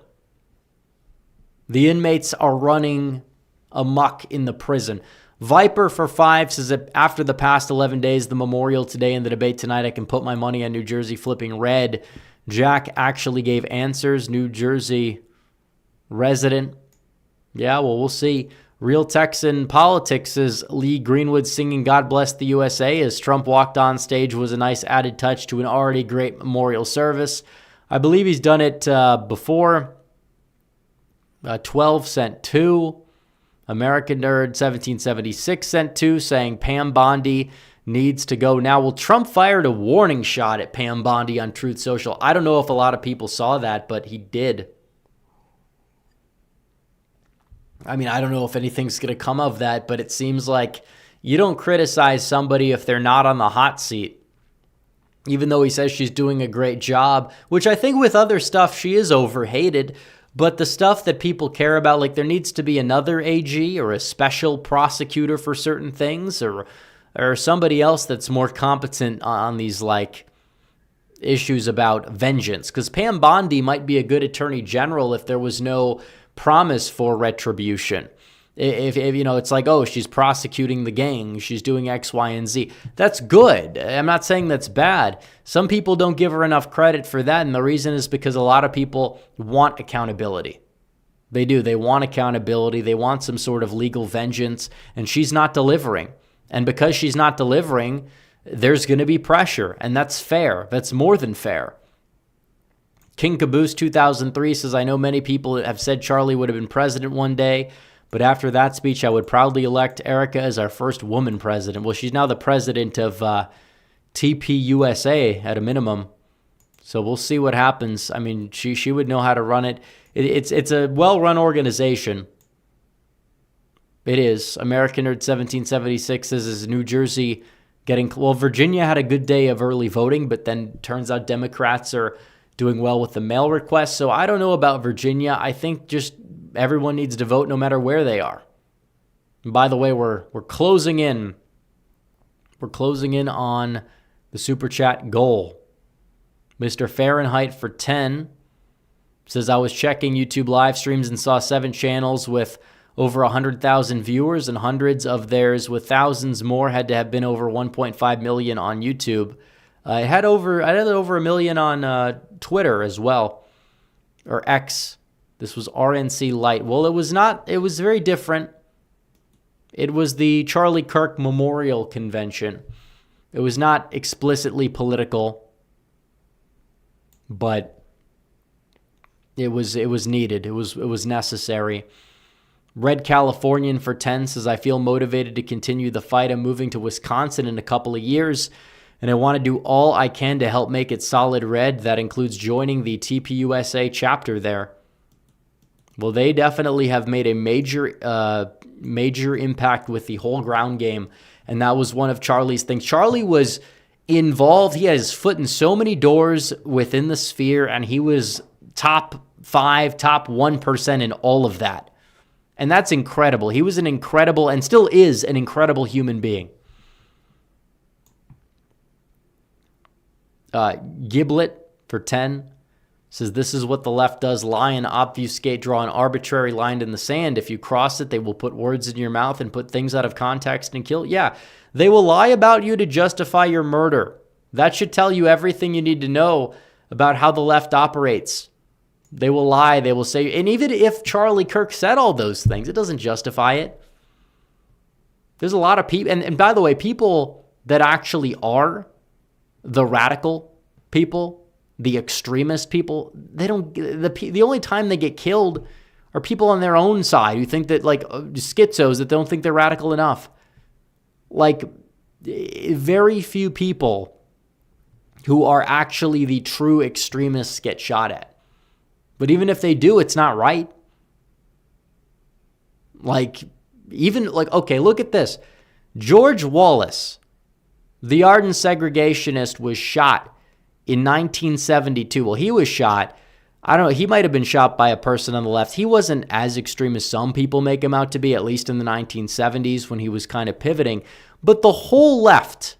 The inmates are running amok in the prison. Viper for 5 says that after the past 11 days, the memorial today and the debate tonight, I can put my money on New Jersey flipping red. Jack actually gave answers. New Jersey resident. Yeah, well, we'll see. Real Texan Politics is Lee Greenwood singing God Bless the USA as Trump walked on stage was a nice added touch to an already great memorial service. I believe he's done it before. 12 sent 2. American Nerd 1776 sent 2 saying Pam Bondi needs to go now. Well, Trump fired a warning shot at Pam Bondi on Truth Social. I don't know if a lot of people saw that, but he did. I mean, I don't know if anything's going to come of that, but it seems like you don't criticize somebody if they're not on the hot seat. Even though he says she's doing a great job, which I think with other stuff she is overhated, but the stuff that people care about, like there needs to be another AG or a special prosecutor for certain things or somebody else that's more competent on these like issues about vengeance. Because Pam Bondi might be a good attorney general if there was no promise for retribution. If it's like, oh, she's prosecuting the gang, she's doing X, Y, and Z. That's good. I'm not saying that's bad. Some people don't give her enough credit for that, and the reason is because a lot of people want accountability. They do. They want accountability. They want some sort of legal vengeance, and she's not delivering. And because she's not delivering, there's going to be pressure, and that's fair. That's more than fair. King Caboose 2003 says, I know many people have said Charlie would have been president one day, but after that speech, I would proudly elect Erica as our first woman president. Well, she's now the president of TPUSA at a minimum. So we'll see what happens. I mean, she would know how to run it. It's a well-run organization. It is. American Nerd 1776 says, is New Jersey getting... Well, Virginia had a good day of early voting, but then turns out Democrats are doing well with the mail requests. So I don't know about Virginia. I think just everyone needs to vote no matter where they are. And by the way, we're closing in. We're closing in on the Super Chat goal. Mr. Fahrenheit for 10 says, I was checking YouTube live streams and saw 7 channels with over 100,000 viewers, and hundreds of theirs with thousands more had to have been over 1.5 million on YouTube. I had over a million on Twitter as well, or X. This was RNC Light. Well, it was not. It was very different. It was the Charlie Kirk Memorial Convention. It was not explicitly political, but it was needed. It was necessary. Red Californian for 10 says, I feel motivated to continue the fight. I'm moving to Wisconsin in a couple of years, and I want to do all I can to help make it solid red. That includes joining the TPUSA chapter there. Well, they definitely have made a major impact with the whole ground game, and that was one of Charlie's things. Charlie was involved. He had his foot in so many doors within the sphere, and he was top 5, top 1% in all of that. And that's incredible. He was an incredible, and still is an incredible human being. Giblet for 10 says, this is what the left does. Lie and obfuscate, draw an arbitrary line in the sand. If you cross it, they will put words in your mouth and put things out of context and kill. Yeah, they will lie about you to justify your murder. That should tell you everything you need to know about how the left operates. They will lie. They will say, and even if Charlie Kirk said all those things, it doesn't justify it. There's a lot of people, and by the way, people that actually are the radical people, the extremist people, they don't. The only time they get killed are people on their own side who think that, like, schizos that don't think they're radical enough. Like, very few people who are actually the true extremists get shot at. But even if they do, it's not right. Okay, look at this. George Wallace, the ardent segregationist, was shot in 1972. Well, he was shot. I don't know. He might have been shot by a person on the left. He wasn't as extreme as some people make him out to be, at least in the 1970s when he was kind of pivoting. But the whole left,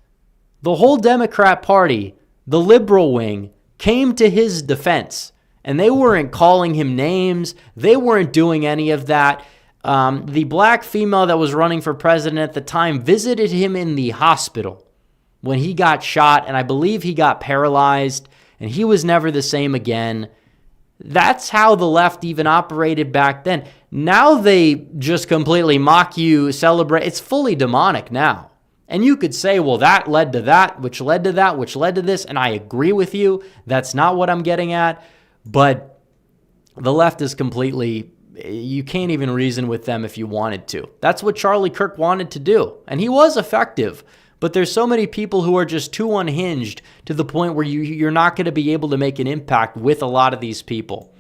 the whole Democrat Party, the liberal wing, came to his defense. And they weren't calling him names. They weren't doing any of that. The black female that was running for president at the time visited him in the hospital when he got shot, and I believe he got paralyzed, and he was never the same again. That's how the left even operated back then. Now they just completely mock you, celebrate. It's fully demonic now. And you could say, well, that led to that, which led to that, which led to this, and I agree with you. That's not what I'm getting at. But the left is completely, you can't even reason with them if you wanted to. That's what Charlie Kirk wanted to do. And he was effective. But there's so many people who are just too unhinged to the point where you're not going to be able to make an impact with a lot of these people.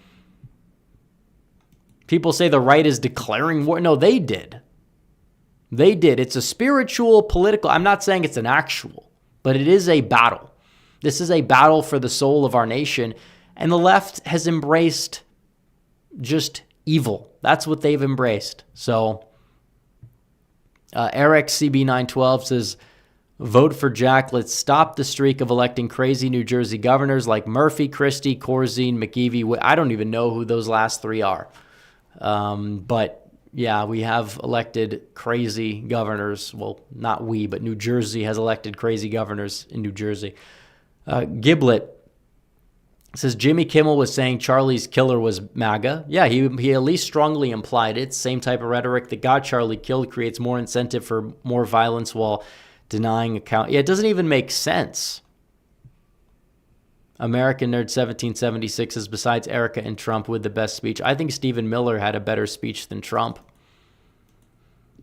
People say the right is declaring war. No, they did. They did. It's a spiritual, political, I'm not saying it's an actual, but it is a battle. This is a battle for the soul of our nation. And the left has embraced just evil. That's what they've embraced. So Eric CB912 says, vote for Jack. Let's stop the streak of electing crazy New Jersey governors like Murphy, Christie, Corzine, McEvey. I don't even know who those last 3 are. But yeah, we have elected crazy governors. Well, not we, but New Jersey has elected crazy governors in New Jersey. Giblet says, Jimmy Kimmel was saying Charlie's killer was MAGA. Yeah, he at least strongly implied it. Same type of rhetoric that got Charlie killed creates more incentive for more violence while denying account. Yeah, it doesn't even make sense. American Nerd 1776 says, besides Erica and Trump with the best speech, I think Stephen Miller had a better speech than Trump.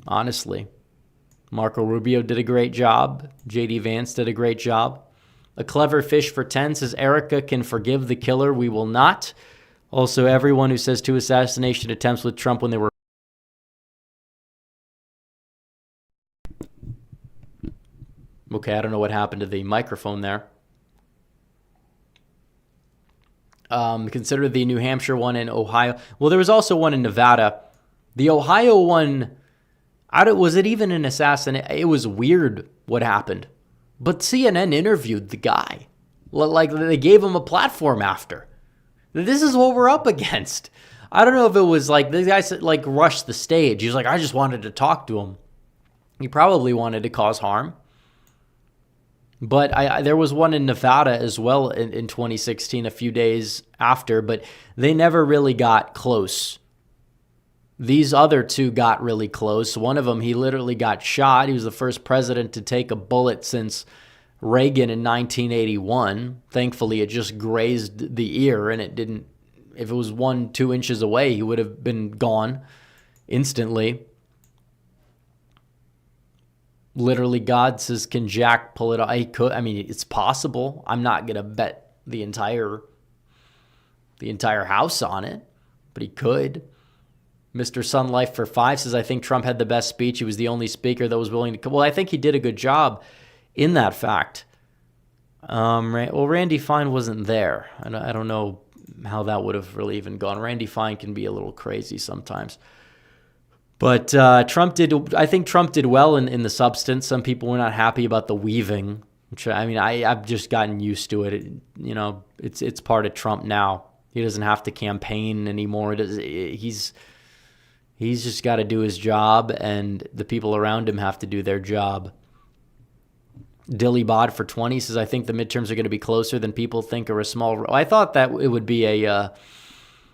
Honestly. Marco Rubio did a great job. J.D. Vance did a great job. A Clever Fish for 10 says, Erica can forgive the killer. We will not. Also, everyone who says 2 assassination attempts with Trump when they were... Okay, I don't know what happened to the microphone there. Consider the New Hampshire one in Ohio. Well, there was also one in Nevada. The Ohio one, was it even an assassination? It was weird what happened. But CNN interviewed the guy. Like, they gave him a platform after. This is what we're up against. I don't know if it was like, the guy like rushed the stage. He was like, I just wanted to talk to him. He probably wanted to cause harm. But there was one in Nevada as well in 2016, a few days after, but they never really got close. These other 2 got really close. One of them, he literally got shot. He was the first president to take a bullet since Reagan in 1981. Thankfully, it just grazed the ear, and it didn't, if it was 1-2 inches away, he would have been gone instantly. Literally, God says, can Jack pull it off? He could. I mean, it's possible. I'm not going to bet the entire house on it, but he could. Mr. Sun Life for 5 says, I think Trump had the best speech. He was the only speaker that was willing to come. Well, I think he did a good job in that fact. Well, Randy Fine wasn't there. I don't know how that would have really even gone. Randy Fine can be a little crazy sometimes. But I think Trump did well in the substance. Some people were not happy about the weaving, which, I mean, I've just gotten used to it. It's part of Trump now. He doesn't have to campaign anymore. He's just got to do his job, and the people around him have to do their job. Dillybod for 20 says, I think the midterms are going to be closer than people think, or a small... I thought that it would be a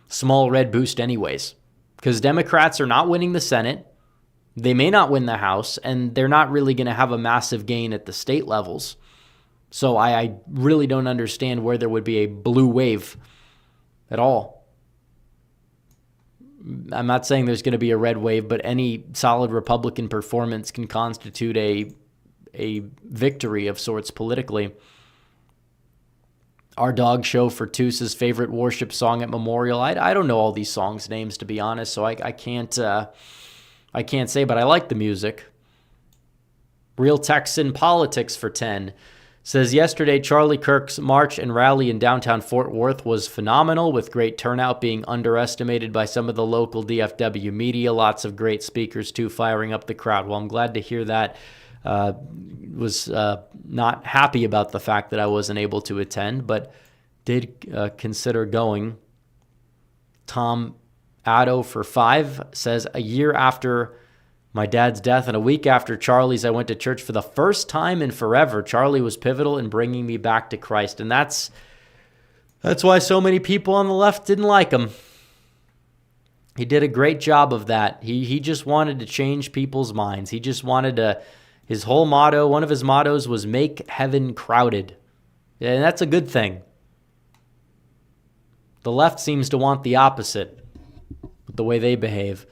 small red boost anyways, because Democrats are not winning the Senate. They may not win the House, and they're not really going to have a massive gain at the state levels. So I really don't understand where there would be a blue wave at all. I'm not saying there's going to be a red wave, but any solid Republican performance can constitute a victory of sorts politically. Our Dog Show for 2 says, favorite worship song at Memorial. I don't know all these songs' names, to be honest, so I can't say, but I like the music. Real Texan Politics for 10 says, yesterday Charlie Kirk's march and rally in downtown Fort Worth was phenomenal, with great turnout being underestimated by some of the local DFW media. Lots of great speakers, too, firing up the crowd. Well, I'm glad to hear that. Was not happy about the fact that I wasn't able to attend, but did consider going. Tom Addo for 5 says, a year after my dad's death and a week after Charlie's, I went to church for the first time in forever. Charlie was pivotal in bringing me back to Christ, and that's why so many people on the left didn't like him. He did a great job of that. He just wanted to change people's minds. He just wanted to... His whole motto, one of his mottos was make heaven crowded. And that's a good thing. The left seems to want the opposite with the way they behave.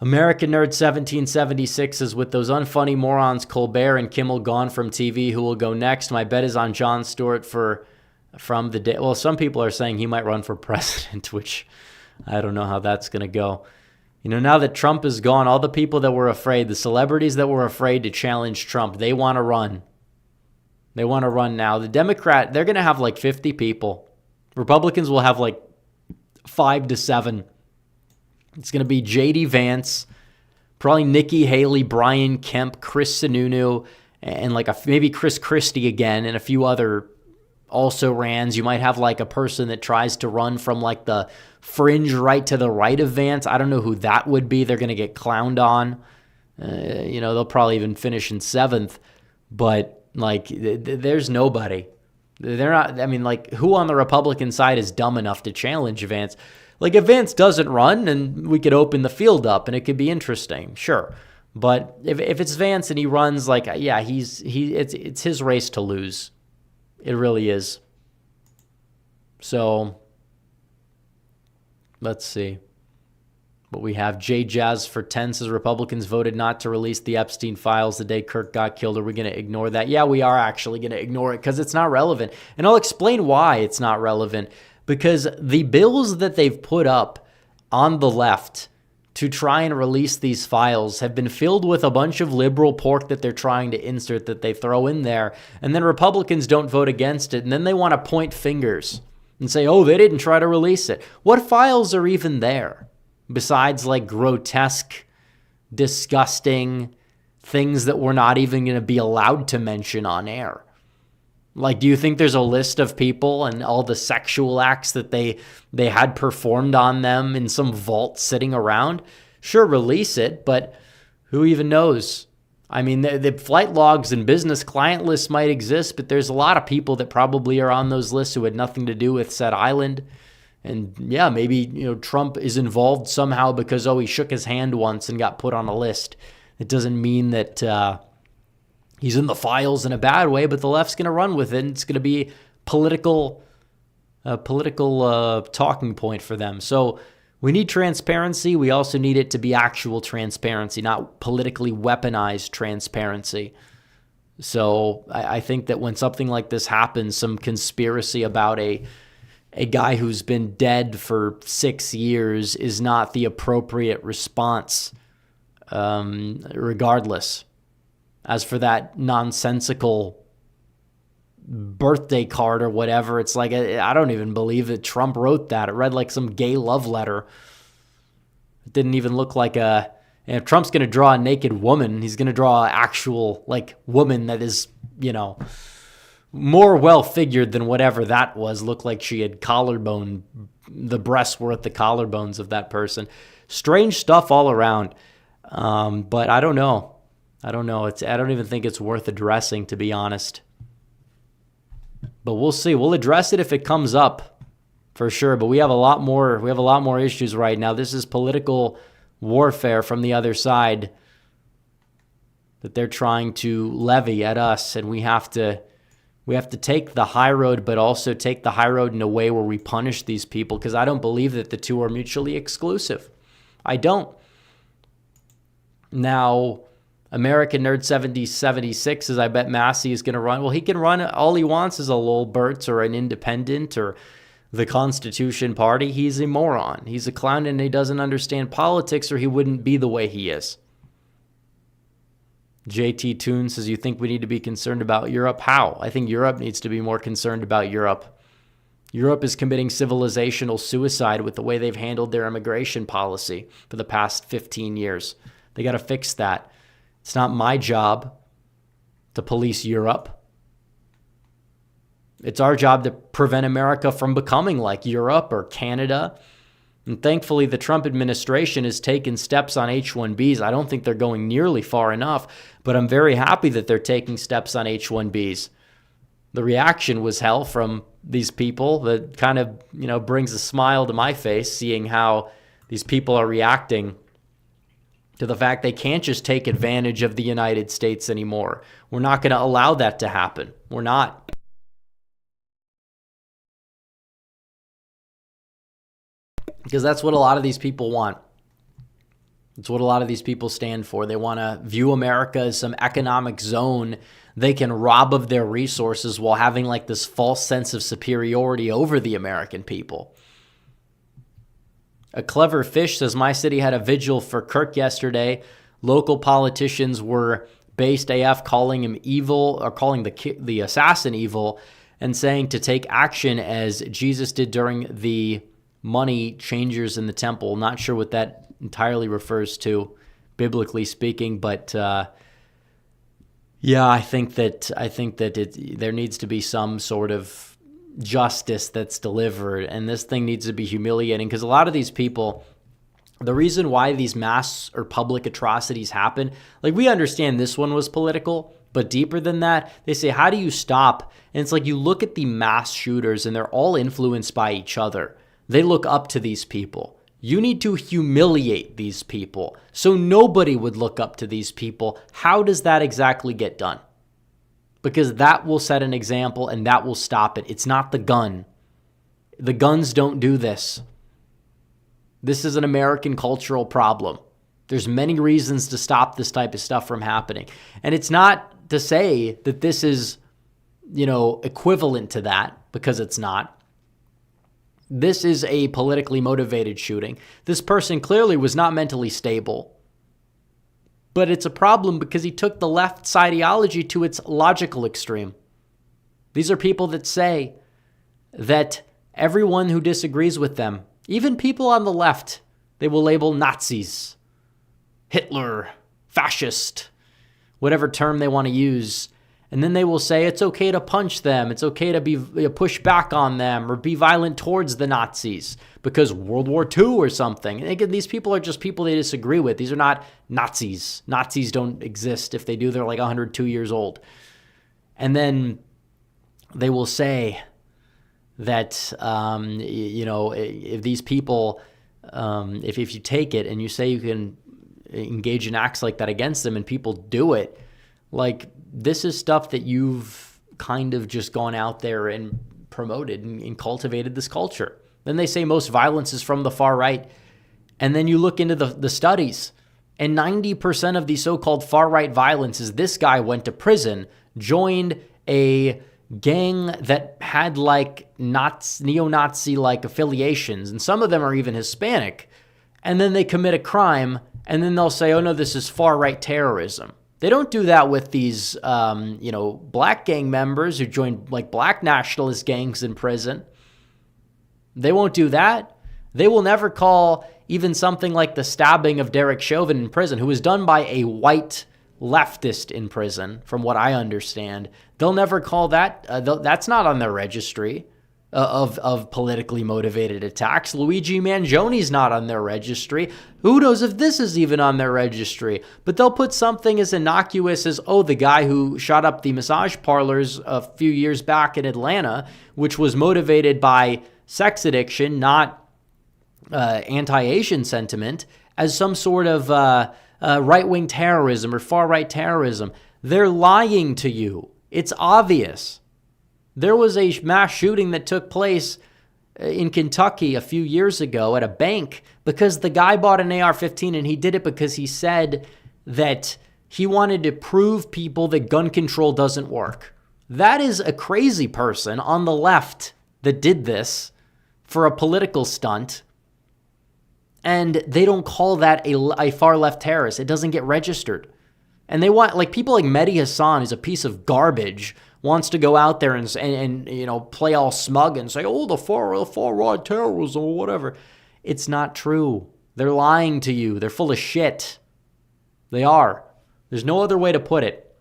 American Nerd 1776 is, with those unfunny morons Colbert and Kimmel gone from TV, who will go next? My bet is on Jon Stewart from the day. Well, some people are saying he might run for president, which I don't know how that's going to go. Now that Trump is gone, all the people that were afraid, the celebrities that were afraid to challenge Trump, they want to run. They want to run now. The Democrat, they're going to have like 50 people. Republicans will have like 5 to 7. It's going to be J.D. Vance, probably Nikki Haley, Brian Kemp, Chris Sununu, and like maybe Chris Christie again, and a few other also-rans. You might have like a person that tries to run from like the fringe right to the right of Vance. I don't know who that would be. They're going to get clowned on. They'll probably even finish in 7th. But like, there's nobody. They're not. I mean, like, who on the Republican side is dumb enough to challenge Vance? Like, if Vance doesn't run, and we could open the field up, and it could be interesting, sure. But if it's Vance and he runs, like, yeah, it's his race to lose. It really is. So, let's see. But we have J Jazz for 10 says Republicans voted not to release the Epstein files the day Kirk got killed. Are we going to ignore that? Yeah, we are actually going to ignore it because it's not relevant. And I'll explain why it's not relevant. Because the bills that they've put up on the left to try and release these files have been filled with a bunch of liberal pork that they're trying to insert that they throw in there. And then Republicans don't vote against it. And then they want to point fingers and say, oh, they didn't try to release it. What files are even there besides like grotesque, disgusting things that we're not even going to be allowed to mention on air? Like, do you think there's a list of people and all the sexual acts that they had performed on them in some vault sitting around? Sure, release it, but who even knows? I mean, the flight logs and business client lists might exist, but there's a lot of people that probably are on those lists who had nothing to do with said island. And yeah, maybe, Trump is involved somehow because, he shook his hand once and got put on a list. It doesn't mean that he's in the files in a bad way, but the left's going to run with it. And it's going to be political talking point for them. So we need transparency. We also need it to be actual transparency, not politically weaponized transparency. So I think that when something like this happens, some conspiracy about a guy who's been dead for 6 years is not the appropriate response, regardless. As for that nonsensical birthday card or whatever, it's like, I don't even believe that Trump wrote that. It read like some gay love letter. It didn't even look like and if Trump's going to draw a naked woman, he's going to draw an actual woman that is, more well figured than whatever that was. Looked like she had collarbone, the breasts were at the collarbones of that person. Strange stuff all around. But I don't know. I don't even think it's worth addressing, to be honest. But we'll see. We'll address it if it comes up, for sure. But we have a lot more issues right now. This is political warfare from the other side that they're trying to levy at us, and we have to take the high road, but also take the high road in a way where we punish these people, because I don't believe that the two are mutually exclusive. I don't. Now, American Nerd 7076 says, I bet Massey is going to run. Well, he can run. All he wants is a Lowell Burt's or an independent or the Constitution Party. He's a moron. He's a clown and he doesn't understand politics, or he wouldn't be the way he is. JT Toon says, you think we need to be concerned about Europe? How? I think Europe needs to be more concerned about Europe. Europe is committing civilizational suicide with the way they've handled their immigration policy for the past 15 years. They got to fix that. It's not my job to police Europe. It's our job to prevent America from becoming like Europe or Canada. And thankfully, the Trump administration has taken steps on H-1Bs. I don't think they're going nearly far enough, but I'm very happy that they're taking steps on H-1Bs. The reaction was hell from these people. That kind of, brings a smile to my face, seeing how these people are reacting to the fact they can't just take advantage of the United States anymore. We're not going to allow that to happen. We're not. Because that's what a lot of these people want. It's what a lot of these people stand for. They want to view America as some economic zone they can rob of their resources while having this false sense of superiority over the American people. A Clever Fish says, my city had a vigil for Kirk yesterday. Local politicians were based AF, calling him evil, or calling the assassin evil, and saying to take action as Jesus did during the money changers in the temple. Not sure what that entirely refers to, biblically speaking, but yeah, I think that there needs to be some sort of justice that's delivered, and this thing needs to be humiliating, because a lot of these people, the reason why these mass or public atrocities happen, we understand this one was political, but deeper than that, they say, how do you stop? And it's you look at the mass shooters and they're all influenced by each other. They look up to these people. You need to humiliate these people so nobody would look up to these people. How does that exactly get done? Because that will set an example and that will stop it. It's not the gun. The guns don't do this. This is an American cultural problem. There's many reasons to stop this type of stuff from happening. And it's not to say that this is, equivalent to that, because it's not. This is a politically motivated shooting. This person clearly was not mentally stable. But it's a problem because he took the left's ideology to its logical extreme. These are people that say that everyone who disagrees with them, even people on the left, they will label Nazis, Hitler, fascist, whatever term they want to use. And then they will say it's okay to punch them. It's okay to push back on them or be violent towards the Nazis because World War II or something. And again, these people are just people they disagree with. These are not Nazis. Nazis don't exist. If they do, they're like 102 years old. And then they will say that, if these people, if you take it and you say you can engage in acts like that against them and people do it, like, this is stuff that you've kind of just gone out there and promoted and cultivated this culture. Then they say most violence is from the far right. And then you look into the studies, and 90% of the so-called far-right violence is this guy went to prison, joined a gang that had like neo-Nazi-like affiliations, and some of them are even Hispanic, and then they commit a crime, and then they'll say, oh no, this is far-right terrorism. They don't do that with these, black gang members who joined like black nationalist gangs in prison. They won't do that. They will never call even something like the stabbing of Derek Chauvin in prison, who was done by a white leftist in prison, from what I understand. They'll never call that. That's not on their registry of politically motivated attacks. Luigi Mangioni's not on their registry. Who knows if this is even on their registry? But they'll put something as innocuous as, the guy who shot up the massage parlors a few years back in Atlanta, which was motivated by sex addiction, not anti-Asian sentiment, as some sort of right-wing terrorism or far-right terrorism. They're lying to you. It's obvious. There was a mass shooting that took place in Kentucky a few years ago at a bank because the guy bought an AR-15, and he did it because he said that he wanted to prove people that gun control doesn't work. That is a crazy person on the left that did this for a political stunt, and they don't call that a far-left terrorist. It doesn't get registered. And they want, like, people like Mehdi Hassan, who's a piece of garbage, wants to go out there and play all smug and say, the far-right terrorism or whatever. It's not true. They're lying to you. They're full of shit. They are. There's no other way to put it.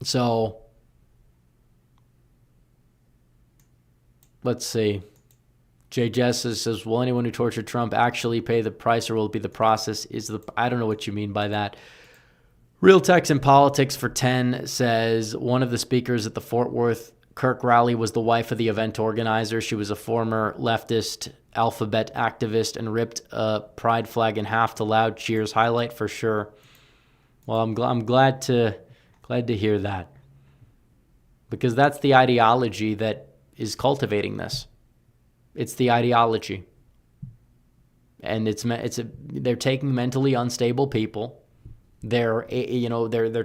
So, let's see. Jay Jess says, will anyone who tortured Trump actually pay the price, or will it be the process? I don't know what you mean by that. Real Text and Politics for 10 says, one of the speakers at the Fort Worth Kirk rally was the wife of the event organizer. She was a former leftist alphabet activist and ripped a pride flag in half to loud cheers. Highlight for sure. Well, I'm glad to hear that, because that's the ideology that is cultivating this. It's the ideology, and they're taking mentally unstable people. They're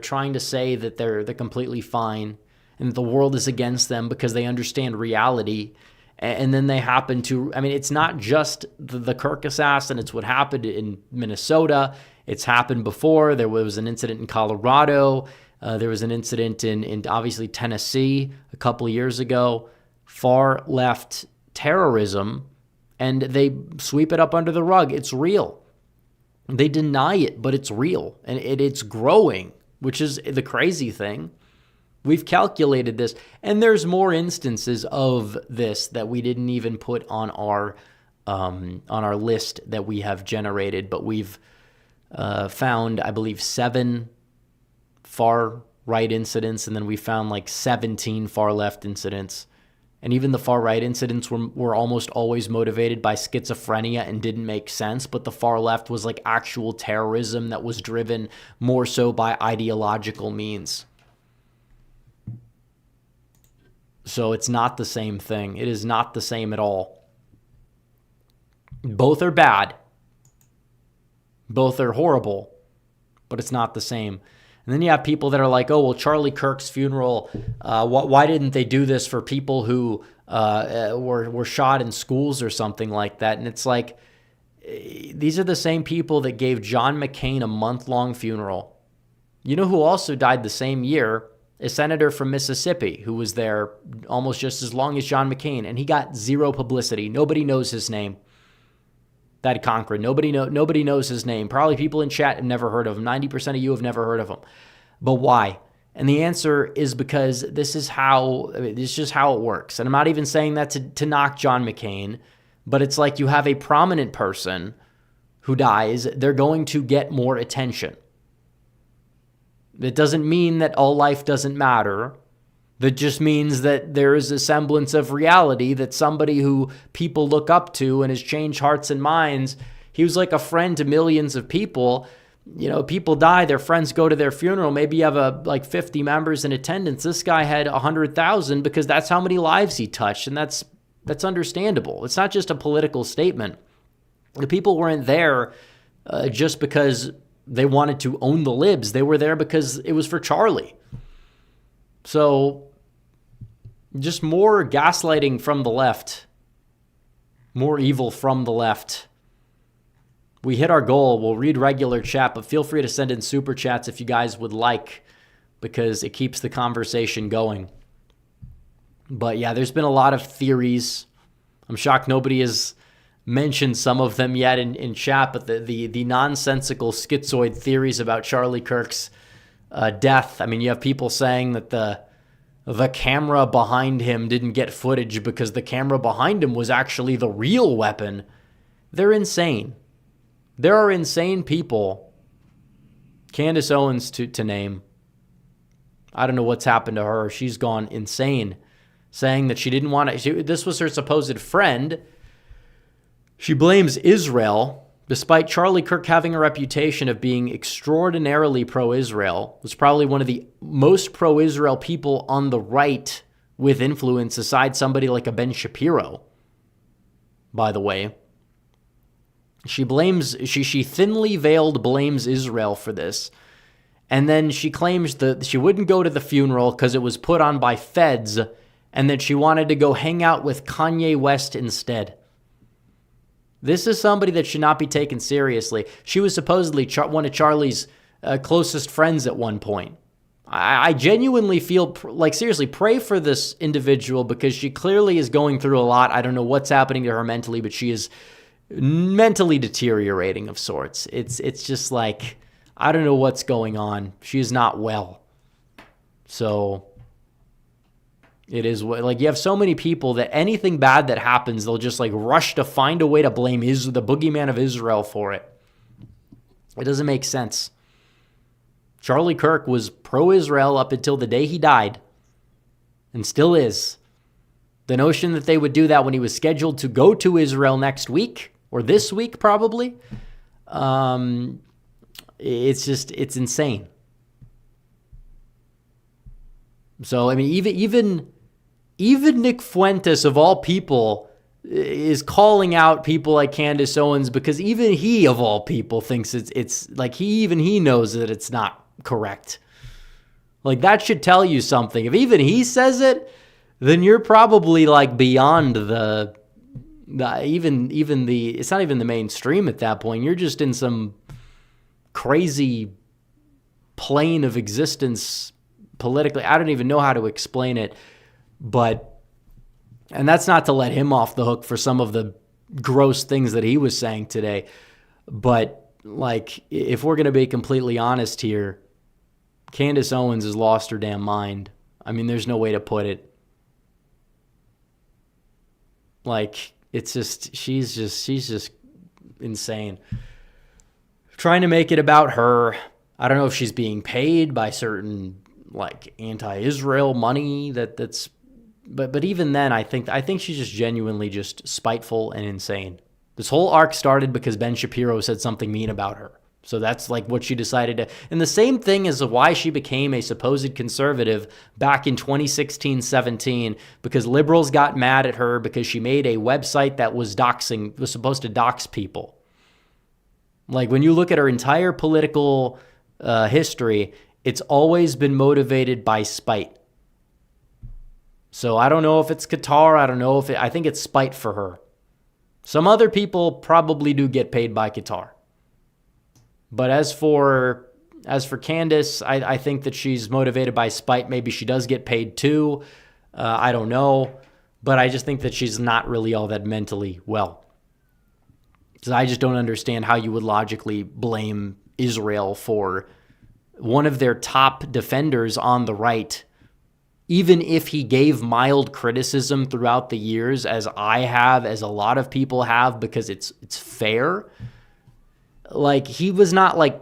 trying to say that they're completely fine and the world is against them because they understand reality. And then they happen to, it's not just the Kirk assassin. It's what happened in Minnesota. It's happened before. There was an incident in Colorado. There was an incident in obviously Tennessee a couple of years ago. Far left terrorism, and they sweep it up under the rug. It's real. They deny it, but it's real, and it's growing, which is the crazy thing. We've calculated this, and there's more instances of this that we didn't even put on our list that we have generated, but we've found, I believe, 7 far right incidents, and then we found like 17 far left incidents. And even the far right incidents were almost always motivated by schizophrenia and didn't make sense. But the far left was like actual terrorism that was driven more so by ideological means. So it's not the same thing. It is not the same at all. Both are bad. Both are horrible, but it's not the same. And then you have people that are like, oh, well, Charlie Kirk's funeral, why didn't they do this for people who were shot in schools or something like that? And it's like, these are the same people that gave John McCain a month-long funeral. You know who also died the same year? A senator from Mississippi who was there almost just as long as John McCain, and he got zero publicity. Nobody knows his name. That Cochran. Nobody knows his name. Probably people in chat have never heard of him. 90% of you have never heard of him. But why? And the answer is because this is just how it works. And I'm not even saying that to knock John McCain, but it's like you have a prominent person who dies, they're going to get more attention. It doesn't mean that all life doesn't matter. That just means that there is a semblance of reality that somebody who people look up to and has changed hearts and minds, he was like a friend to millions of people. You know, people die, their friends go to their funeral. Maybe you have like 50 members in attendance. This guy had 100,000 because that's how many lives he touched. And that's understandable. It's not just a political statement. The people weren't there just because they wanted to own the libs. They were there because it was for Charlie. So just more gaslighting from the left, more evil from the left. We hit our goal. We'll read regular chat, but feel free to send in super chats if you guys would like, because it keeps the conversation going. But yeah, there's been a lot of theories. I'm shocked nobody has mentioned some of them yet in chat, but the nonsensical schizoid theories about Charlie Kirk's death. I mean, you have people saying that the camera behind him didn't get footage because the camera behind him was actually the real weapon. They're insane. There are insane people. Candace Owens to name. I don't know what's happened to her. She's gone insane, saying that she didn't want to. This was her supposed friend. She blames Israel. Despite Charlie Kirk having a reputation of being extraordinarily pro-Israel, was probably one of the most pro-Israel people on the right with influence, aside somebody like a Ben Shapiro, by the way. She thinly veiled blames Israel for this. And then she claims that she wouldn't go to the funeral because it was put on by feds, and that she wanted to go hang out with Kanye West instead. This is somebody that should not be taken seriously. She was supposedly one of Charlie's closest friends at one point. I genuinely feel like, seriously, pray for this individual because she clearly is going through a lot. I don't know what's happening to her mentally, but she is mentally deteriorating of sorts. It's just like, I don't know what's going on. She is not well. So it is like you have so many people that anything bad that happens, they'll just like rush to find a way to blame the boogeyman of Israel for it. It doesn't make sense. Charlie Kirk was pro-Israel up until the day he died, and still is. The notion that they would do that when he was scheduled to go to Israel next week, or this week probably, it's insane. So, I mean, even Nick Fuentes, of all people, is calling out people like Candace Owens because even he, of all people, thinks it's like he knows that it's not correct. Like, that should tell you something. If even he says it, then you're probably like beyond it's not even the mainstream at that point. You're just in some crazy plane of existence politically. I don't even know how to explain it. And that's not to let him off the hook for some of the gross things that he was saying today. But, like, if we're going to be completely honest here, Candace Owens has lost her damn mind. I mean, there's no way to put it. Like, it's just, she's just insane. Trying to make it about her. I don't know if she's being paid by certain, like, anti-Israel money that's. But even then, I think she's just genuinely just spiteful and insane. This whole arc started because Ben Shapiro said something mean about her. So that's like what she decided to. And the same thing is why she became a supposed conservative back in 2016-17, because liberals got mad at her because she made a website that was supposed to dox people. Like when you look at her entire political history, it's always been motivated by spite. So I don't know if it's Qatar. I don't know if I think it's spite for her. Some other people probably do get paid by Qatar. But as for Candace, I think that she's motivated by spite. Maybe she does get paid too. I don't know. But I just think that she's not really all that mentally well. Because I just don't understand how you would logically blame Israel for one of their top defenders on the right, even if he gave mild criticism throughout the years, as I have, as a lot of people have, because it's fair. Like, he was not like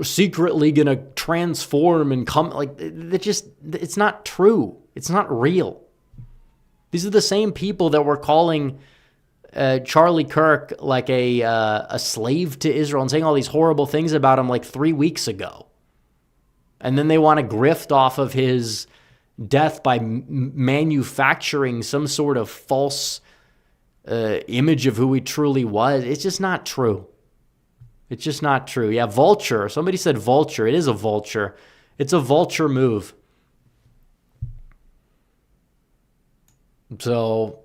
secretly going to transform and come, like, it's not true. It's not real. These are the same people that were calling Charlie Kirk like a slave to Israel and saying all these horrible things about him like 3 weeks ago. And then they want to grift off of his death by manufacturing some sort of false image of who he truly was. It's just not true. It's just not true. Yeah, vulture. Somebody said vulture. It is a vulture. It's a vulture move. So,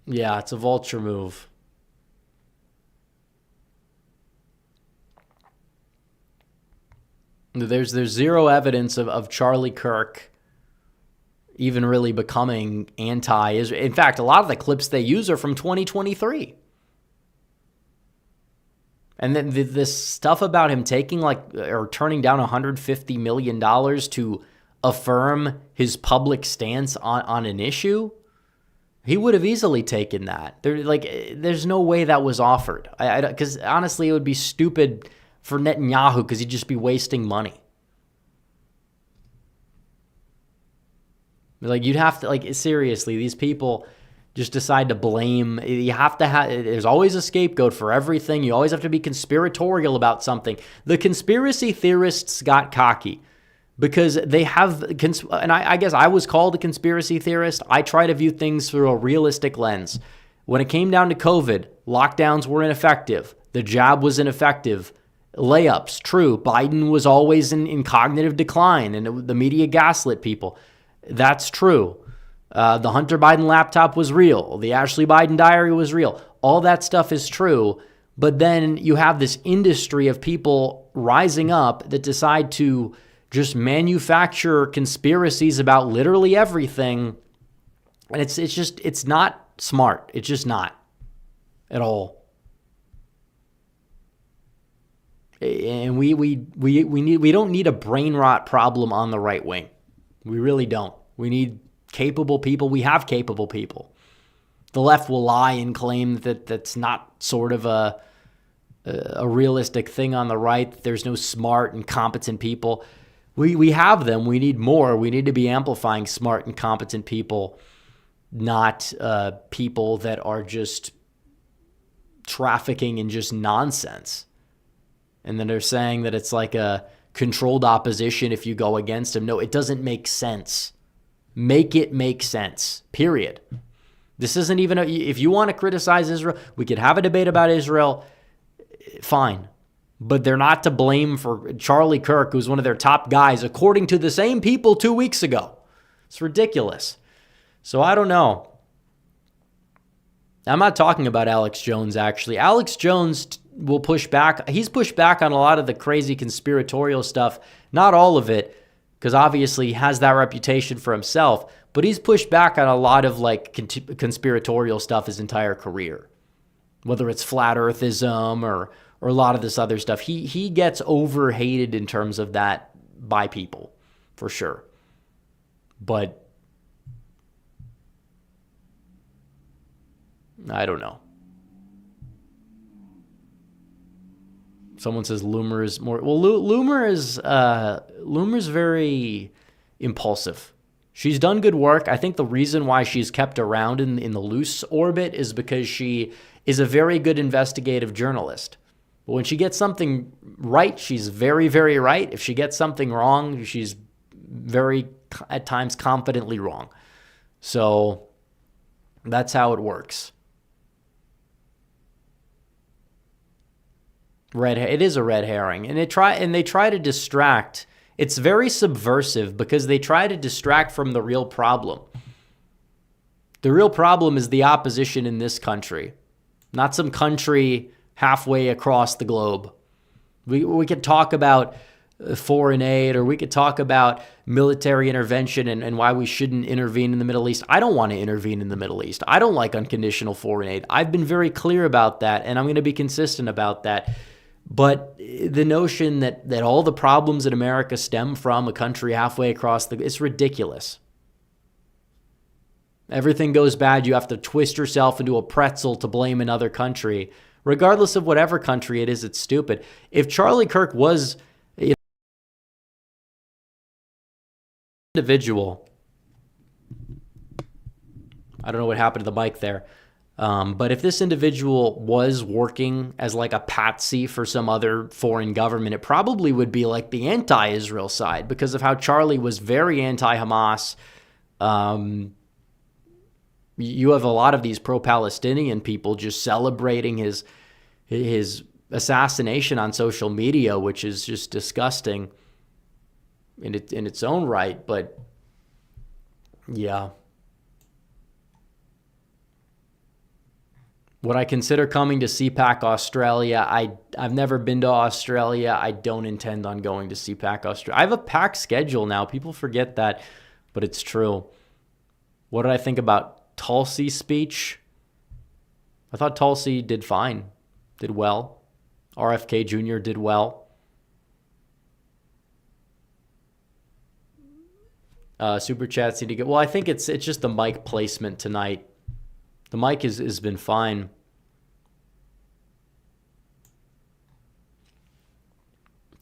yeah, it's a vulture move. There's zero evidence of Charlie Kirk even really becoming anti-Israel. In fact, a lot of the clips they use are from 2023. And then this stuff about him taking or turning down $150 million to affirm his public stance on an issue, he would have easily taken that. There's no way that was offered. Because honestly, it would be stupid for Netanyahu because he'd just be wasting money. Like, you'd have to, seriously, these people just decide to blame. You have to there's always a scapegoat for everything. You always have to be conspiratorial about something. The conspiracy theorists got cocky because they have, and I guess I was called a conspiracy theorist. I try to view things through a realistic lens. When it came down to COVID, lockdowns were ineffective. The jab was ineffective. Layups, true. Biden was always in cognitive decline, and the media gaslit people. That's true. The Hunter Biden laptop was real. The Ashley Biden diary was real. All that stuff is true. But then you have this industry of people rising up that decide to just manufacture conspiracies about literally everything. And it's not smart. It's just not at all. And we don't need a brain rot problem on the right wing. We really don't. We need capable people. We have capable people. The left will lie and claim that that's not sort of a realistic thing on the right. There's no smart and competent people. We have them. We need more. We need to be amplifying smart and competent people, not people that are just trafficking in just nonsense. And then they're saying that it's like a controlled opposition if you go against them. No, it doesn't make sense. Make it make sense, period. This isn't even, if you want to criticize Israel, we could have a debate about Israel, fine. But they're not to blame for Charlie Kirk, who's one of their top guys, according to the same people 2 weeks ago. It's ridiculous. So I don't know. I'm not talking about Alex Jones, actually. Alex Jones will push back. He's pushed back on a lot of the crazy conspiratorial stuff. Not all of it, because obviously he has that reputation for himself. But he's pushed back on a lot of conspiratorial stuff his entire career. Whether it's flat earthism or a lot of this other stuff. He gets overhated in terms of that by people, for sure. But I don't know. Someone says Loomer is more... Well, Loomer's very impulsive. She's done good work. I think the reason why she's kept around in the loose orbit is because she is a very good investigative journalist. But when she gets something right, she's very, very right. If she gets something wrong, she's very, at times, confidently wrong. So that's how it works. It is a red herring, and they try to distract. It's very subversive because they try to distract from the real problem. The real problem is the opposition in this country, not some country halfway across the globe. We could talk about foreign aid, or we could talk about military intervention and why we shouldn't intervene in the Middle East. I don't want to intervene in the Middle East. I don't like unconditional foreign aid. I've been very clear about that, and I'm going to be consistent about that. But the notion that all the problems in America stem from a country halfway across it's ridiculous. Everything goes bad. You have to twist yourself into a pretzel to blame another country. Regardless of whatever country it is, it's stupid. If Charlie Kirk was an individual, I don't know what happened to the mic there, but if this individual was working as like a patsy for some other foreign government, it probably would be like the anti-Israel side because of how Charlie was very anti-Hamas. You have a lot of these pro-Palestinian people just celebrating his assassination on social media, which is just disgusting in its own right. But yeah, would I consider coming to CPAC Australia? I've never been to Australia. I don't intend on going to CPAC Australia. I have a packed schedule now. People forget that, but it's true. What did I think about Tulsi's speech? I thought Tulsi did fine, did well. RFK Jr. did well. Super chats need to get. Well, I think it's just the mic placement tonight. The mic has been fine.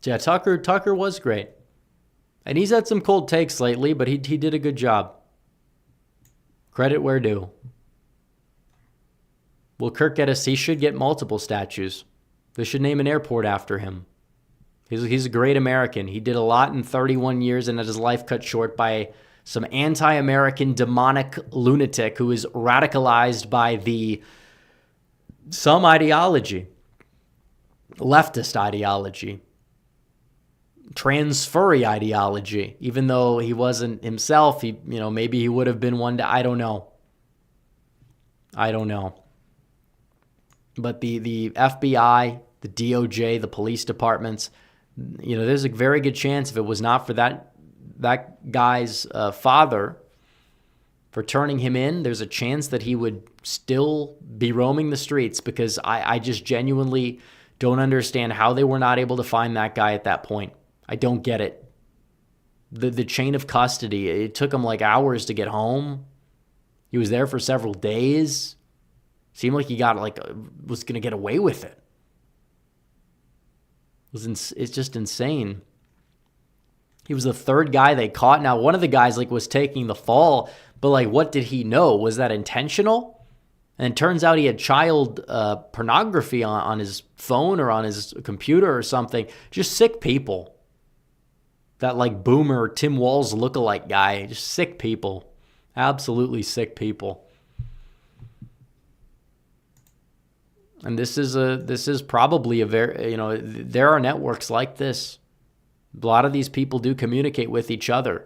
Yeah, Tucker was great, and he's had some cold takes lately, but he did a good job. Credit where due. Will Kirk he should get multiple statues. They should name an airport after him. He's a great American. He did a lot in 31 years and had his life cut short by some anti-American demonic lunatic who is radicalized by some ideology, leftist ideology, transfurry ideology. Even though he wasn't himself, maybe he would have been one day. I don't know. But the FBI, the DOJ, the police departments, there's a very good chance if it was not for that guy's father for turning him in, there's a chance that he would still be roaming the streets, because I just genuinely don't understand how they were not able to find that guy at that point. I don't get it. The chain of custody, it took him like hours to get home. He was there for several days. Seemed like he was going to get away with it. It's just insane. He was the third guy they caught. Now, one of the guys was taking the fall, but what did he know? Was that intentional? And it turns out he had child pornography on his phone or on his computer or something. Just sick people. That boomer Tim Walz lookalike guy. Just sick people. Absolutely sick people. And this is probably a very, there are networks like this. A lot of these people do communicate with each other.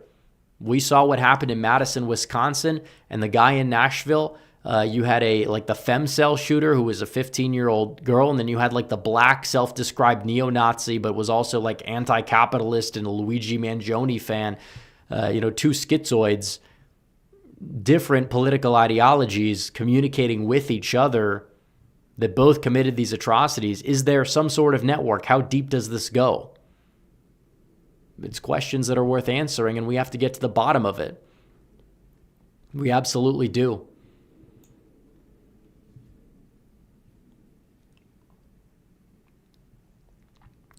We saw what happened in Madison, Wisconsin, and the guy in Nashville. You had the femcel shooter who was a 15-year-old girl, and then you had the black self-described neo-Nazi, but was also anti-capitalist and a Luigi Mangione fan. Two schizoids, different political ideologies communicating with each other that both committed these atrocities. Is there some sort of network? How deep does this go? It's questions that are worth answering, and we have to get to the bottom of it. We absolutely do.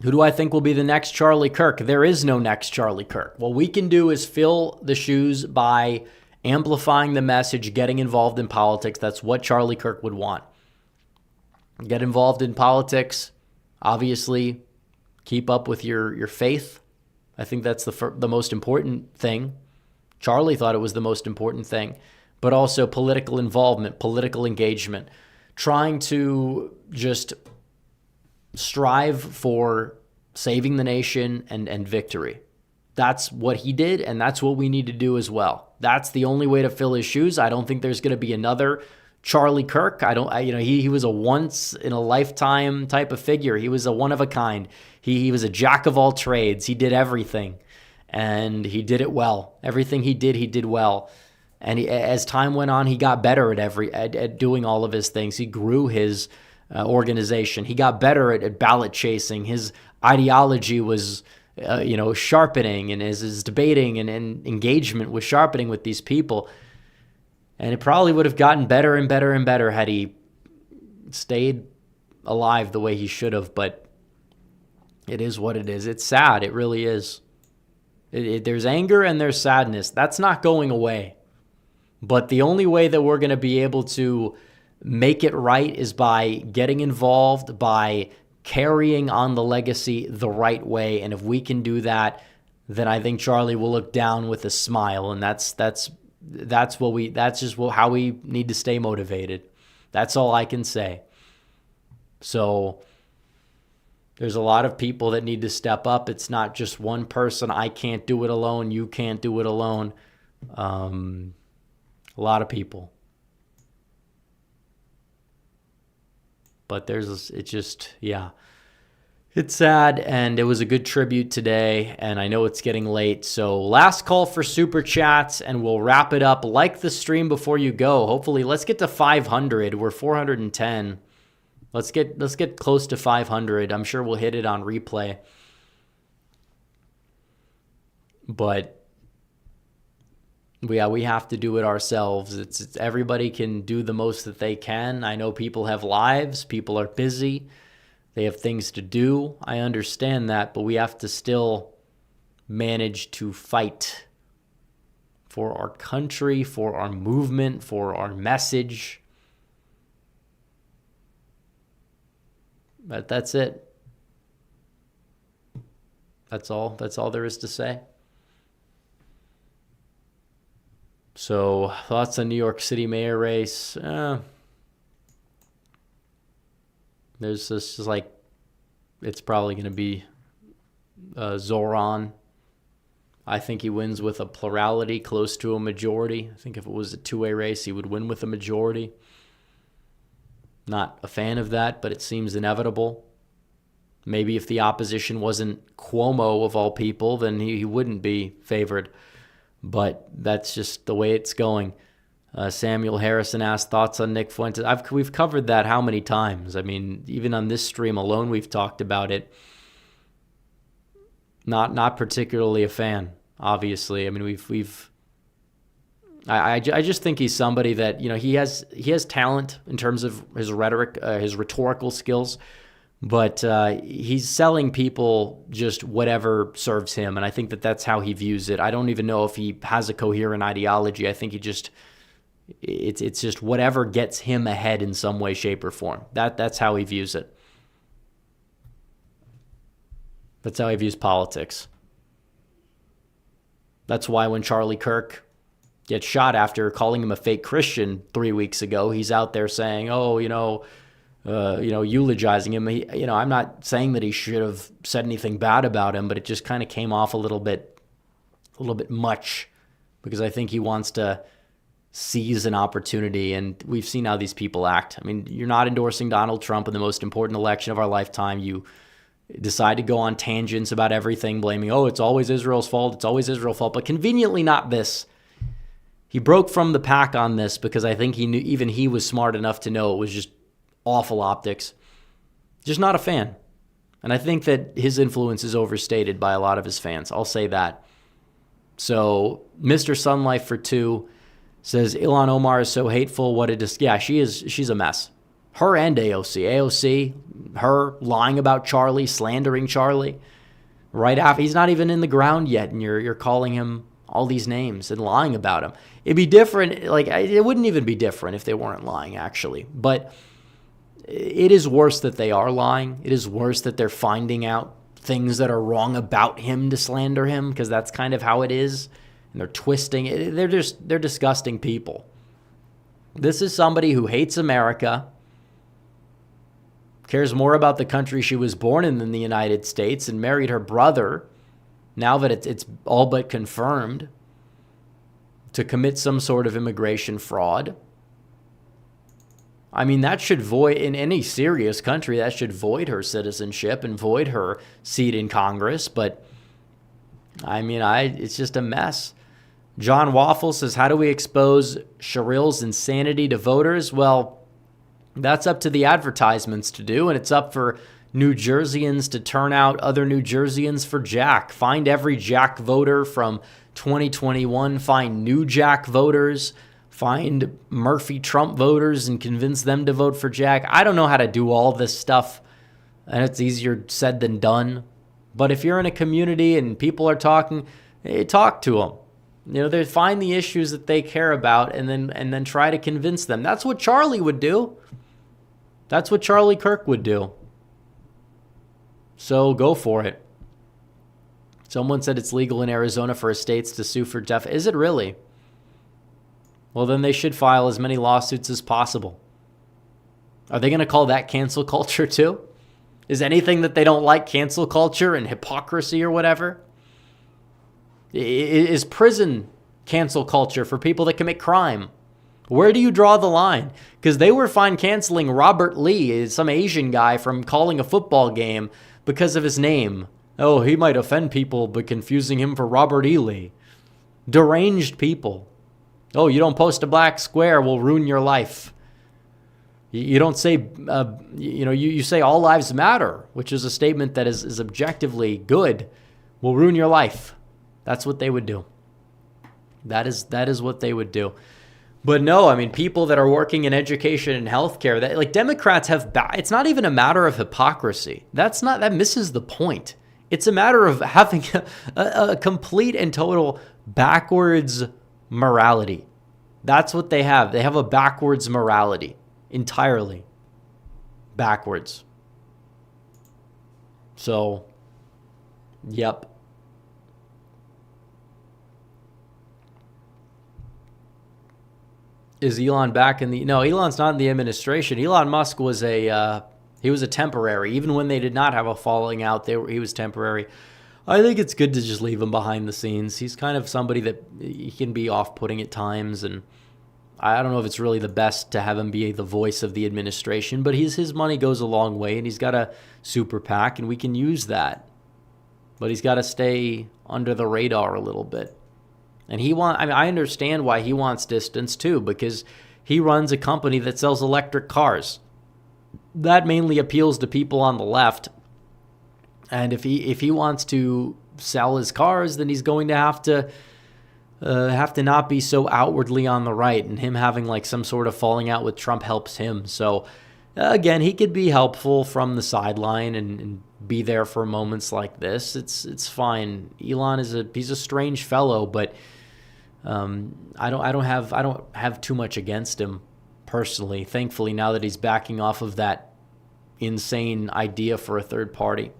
Who do I think will be the next Charlie Kirk? There is no next Charlie Kirk. What we can do is fill the shoes by amplifying the message, getting involved in politics. That's what Charlie Kirk would want. Get involved in politics, Obviously, keep up with your faith. I think that's the most important thing. Charlie thought it was the most important thing. But also political involvement, political engagement, trying to just strive for saving the nation and victory. That's what he did, and that's what we need to do as well. That's the only way to fill his shoes. I don't think there's going to be another Charlie Kirk. He was a once in a lifetime type of figure. He was a one of a kind. He was a jack of all trades. He did everything, and he did it well. Everything he did well. And as time went on, he got better at doing all of his things. He grew his organization. He got better at ballot chasing. His ideology was sharpening, and his debating and engagement was sharpening with these people. And it probably would have gotten better and better and better had he stayed alive the way he should have. But it is what it is. It's sad. It really is. There's anger and there's sadness. That's not going away. But the only way that we're going to be able to make it right is by getting involved, by carrying on the legacy the right way. And if we can do that, then I think Charlie will look down with a smile. And that's just how we need to stay motivated. That's all I can say. So there's a lot of people that need to step up. It's not just one person. I can't do it alone. You can't do it alone. A lot of people. But it's sad, and it was a good tribute today, and I know it's getting late. So last call for super chats, and we'll wrap it up. Like the stream before you go. Hopefully, let's get to 500. We're 410. Let's get close to 500. I'm sure we'll hit it on replay. But we have to do it ourselves. It's everybody can do the most that they can. I know people have lives. People are busy. They have things to do. I understand that, but we have to still manage to fight for our country, for our movement, for our message. But that's it. That's all there is to say. So, thoughts on New York City mayor race? There's this it's probably going to be Zoran. I think he wins with a plurality close to a majority. I think if it was a two-way race, he would win with a majority. Not a fan of that, but it seems inevitable. Maybe if the opposition wasn't Cuomo of all people, then he wouldn't be favored. But that's just the way it's going. Samuel Harrison asked thoughts on Nick Fuentes. We've covered that how many times? I mean, even on this stream alone, we've talked about it. Not particularly a fan, obviously. I mean, I just think he's somebody that, he has talent in terms of his rhetoric, his rhetorical skills. But he's selling people just whatever serves him, and I think that's how he views it. I don't even know if he has a coherent ideology. I think it's just whatever gets him ahead in some way, shape, or form. That's how he views it. That's how he views politics. That's why when Charlie Kirk gets shot after calling him a fake Christian 3 weeks ago, he's out there saying, eulogizing him. I'm not saying that he should have said anything bad about him, but it just kind of came off a little bit much, because I think he wants to seize an opportunity, and we've seen how these people act. I mean, you're not endorsing Donald Trump in the most important election of our lifetime. You decide to go on tangents about everything, blaming, it's always Israel's fault. It's always Israel's fault, but conveniently not this. He broke from the pack on this because I think he knew, even he was smart enough to know it was just awful optics. Just not a fan. And I think that his influence is overstated by a lot of his fans. I'll say that. So, Mr. Sun Life for 2 says, Ilhan Omar is so hateful. What a yeah, she's a mess. Her and AOC. Her lying about Charlie, slandering Charlie. Right after, he's not even in the ground yet, and you're calling him all these names and lying about him. It'd be different. It wouldn't even be different if they weren't lying, actually. But it is worse that they are lying. It is worse that they're finding out things that are wrong about him to slander him, because that's kind of how it is. And they're twisting it. They're disgusting people. This is somebody who hates America, cares more about the country she was born in than the United States, and married her brother, now that it's all but confirmed, to commit some sort of immigration fraud. I mean, that should void, in any serious country, that should void her citizenship and void her seat in Congress. But, I mean, it's just a mess. John Waffle says, how do we expose Sherrill's insanity to voters? Well, that's up to the advertisements to do, and it's up for New Jerseyans to turn out other New Jerseyans for Jack. Find every Jack voter from 2021. Find new Jack voters. Find Murphy Trump voters and convince them to vote for Jack. I don't know how to do all this stuff, and it's easier said than done. But if you're in a community and people are talking, talk to them. You know, they find the issues that they care about and then try to convince them. That's what Charlie would do. That's what Charlie Kirk would do. So go for it. Someone said it's legal in Arizona for estates to sue for death. Is it really? Well, then they should file as many lawsuits as possible. Are they going to call that cancel culture too? Is anything that they don't like cancel culture and hypocrisy or whatever? Is prison cancel culture for people that commit crime? Where do you draw the line? Because they were fine canceling Robert Lee, some Asian guy, from calling a football game because of his name. Oh, he might offend people by confusing him for Robert E. Lee. Deranged people. Oh, you don't post a black square, will ruin your life. You don't say, you say all lives matter, which is a statement that is objectively good, will ruin your life. That's what they would do. That is what they would do. But no, I mean, people that are working in education and healthcare, that like Democrats have, it's not even a matter of hypocrisy. That misses the point. It's a matter of having a complete and total backwards morality. That's what they have. They have a backwards morality. Entirely backwards. So, yep. Is Elon back in the... No, Elon's not in the administration. Elon Musk was he was a temporary. Even when they did not have a falling out, he was temporary. I think it's good to just leave him behind the scenes. He's kind of somebody that he can be off-putting at times, and I don't know if it's really the best to have him be the voice of the administration, but his money goes a long way, and he's got a super PAC, and we can use that. But he's got to stay under the radar a little bit. And I understand why he wants distance too, because he runs a company that sells electric cars. That mainly appeals to people on the left. And if he wants to sell his cars, then he's going to have to not be so outwardly on the right, and him having like some sort of falling out with Trump helps him. So again, he could be helpful from the sideline and be there for moments like this. It's fine. Elon he's a strange fellow, but I don't have too much against him personally. Thankfully, now that he's backing off of that insane idea for a third party.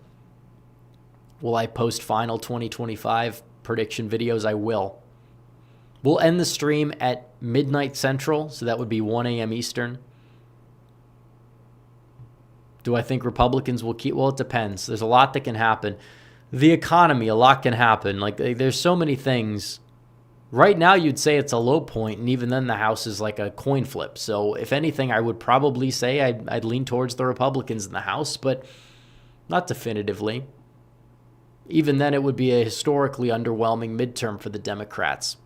Will I post final 2025 prediction videos? I will. We'll end the stream at midnight Central, so that would be 1 a.m. Eastern. Do I think Republicans will keep? Well, it depends. There's a lot that can happen. The economy, a lot can happen. Like, there's so many things. Right now, you'd say it's a low point, and even then the House is like a coin flip. So if anything, I would probably say I'd lean towards the Republicans in the House, but not definitively. Even then, it would be a historically underwhelming midterm for the Democrats.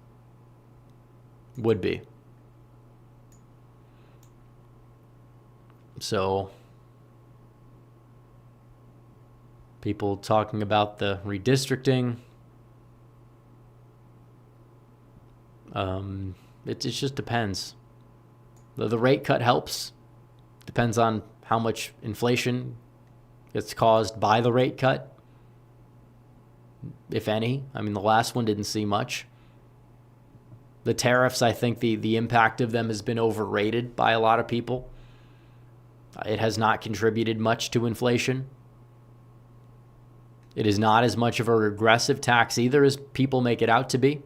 Would be. So, people talking about the redistricting. It just depends. The rate cut helps. Depends on how much inflation gets caused by the rate cut, if any. I mean, the last one didn't see much. The tariffs, I think the impact of them has been overrated by a lot of people. It has not contributed much to inflation. It is not as much of a regressive tax either as people make it out to be.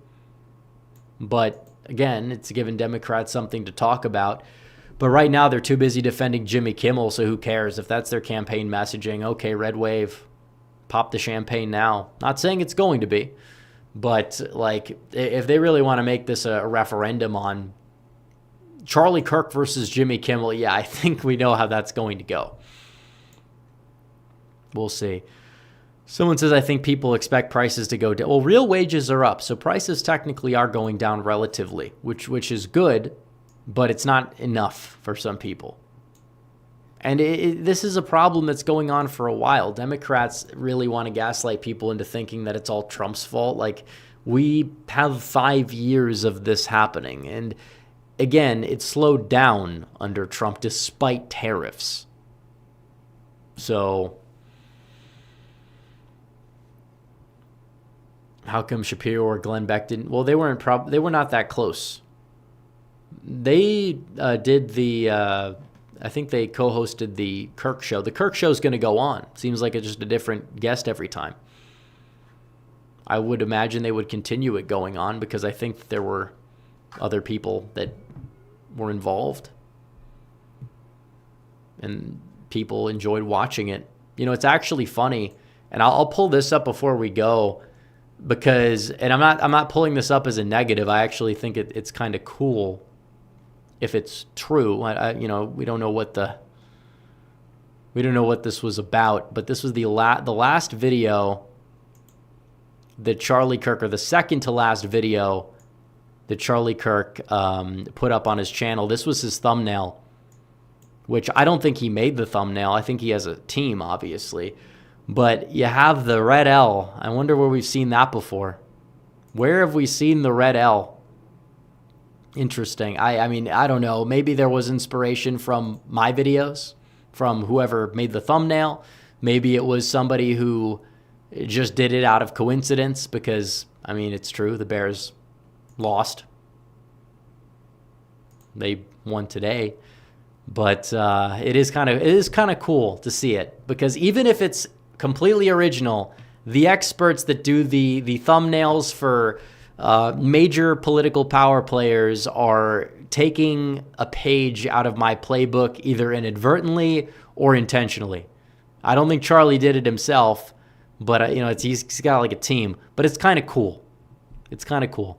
But again, it's given Democrats something to talk about. But right now, they're too busy defending Jimmy Kimmel, so who cares? If that's their campaign messaging, okay, red wave, pop the champagne now. Not saying it's going to be, but like if they really want to make this a referendum on Charlie Kirk versus Jimmy Kimmel, yeah, I think we know how that's going to go. We'll see. Someone says, I think people expect prices to go down. Well, real wages are up, so prices technically are going down relatively, which is good, but it's not enough for some people. And this is a problem that's going on for a while. Democrats really want to gaslight people into thinking that it's all Trump's fault. Like, we have 5 years of this happening. And again, it slowed down under Trump despite tariffs. So how come Shapiro or Glenn Beck didn't? Well, they were not that close. They did the I think they co-hosted the Kirk show. The Kirk show is going to go on. Seems like it's just a different guest every time. I would imagine they would continue it going on because I think that there were other people that were involved and people enjoyed watching it. You know, it's actually funny, and I'll pull this up before we go because, and I'm not pulling this up as a negative. I actually think it's kind of cool if it's true. We don't know what this was about, but this was the last video that Charlie Kirk, or the second to last video that Charlie Kirk put up on his channel. This was his thumbnail, which I don't think he made the thumbnail. I think he has a team, obviously. But you have the red L. I wonder where we've seen that before. Where have we seen the red L? Interesting. I mean, I don't know. Maybe there was inspiration from my videos, from whoever made the thumbnail. Maybe it was somebody who just did it out of coincidence because, I mean, it's true. The Bears lost. They won today. But it is kind of cool to see it because even if it's completely original, the experts that do the thumbnails for major political power players are taking a page out of my playbook either inadvertently or intentionally. I don't think Charlie did it himself, but he's got like a team. But it's kind of cool. It's kind of cool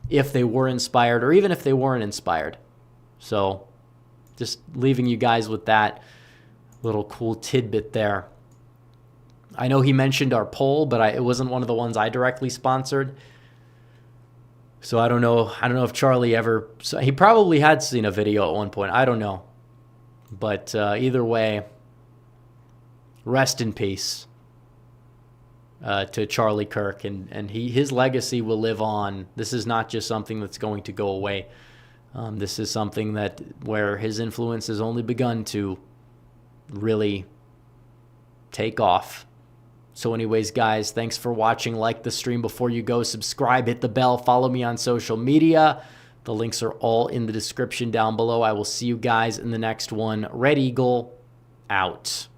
if they were inspired or even if they weren't inspired. So just leaving you guys with that little cool tidbit there. I know he mentioned our poll, but it wasn't one of the ones I directly sponsored. So I don't know if Charlie ever... He probably had seen a video at one point. I don't know. But either way, rest in peace to Charlie Kirk. And his legacy will live on. This is not just something that's going to go away. This is something where his influence has only begun to really take off. So anyways, guys, thanks for watching. Like the stream before you go. Subscribe, hit the bell, follow me on social media. The links are all in the description down below. I will see you guys in the next one. Red Eagle, out.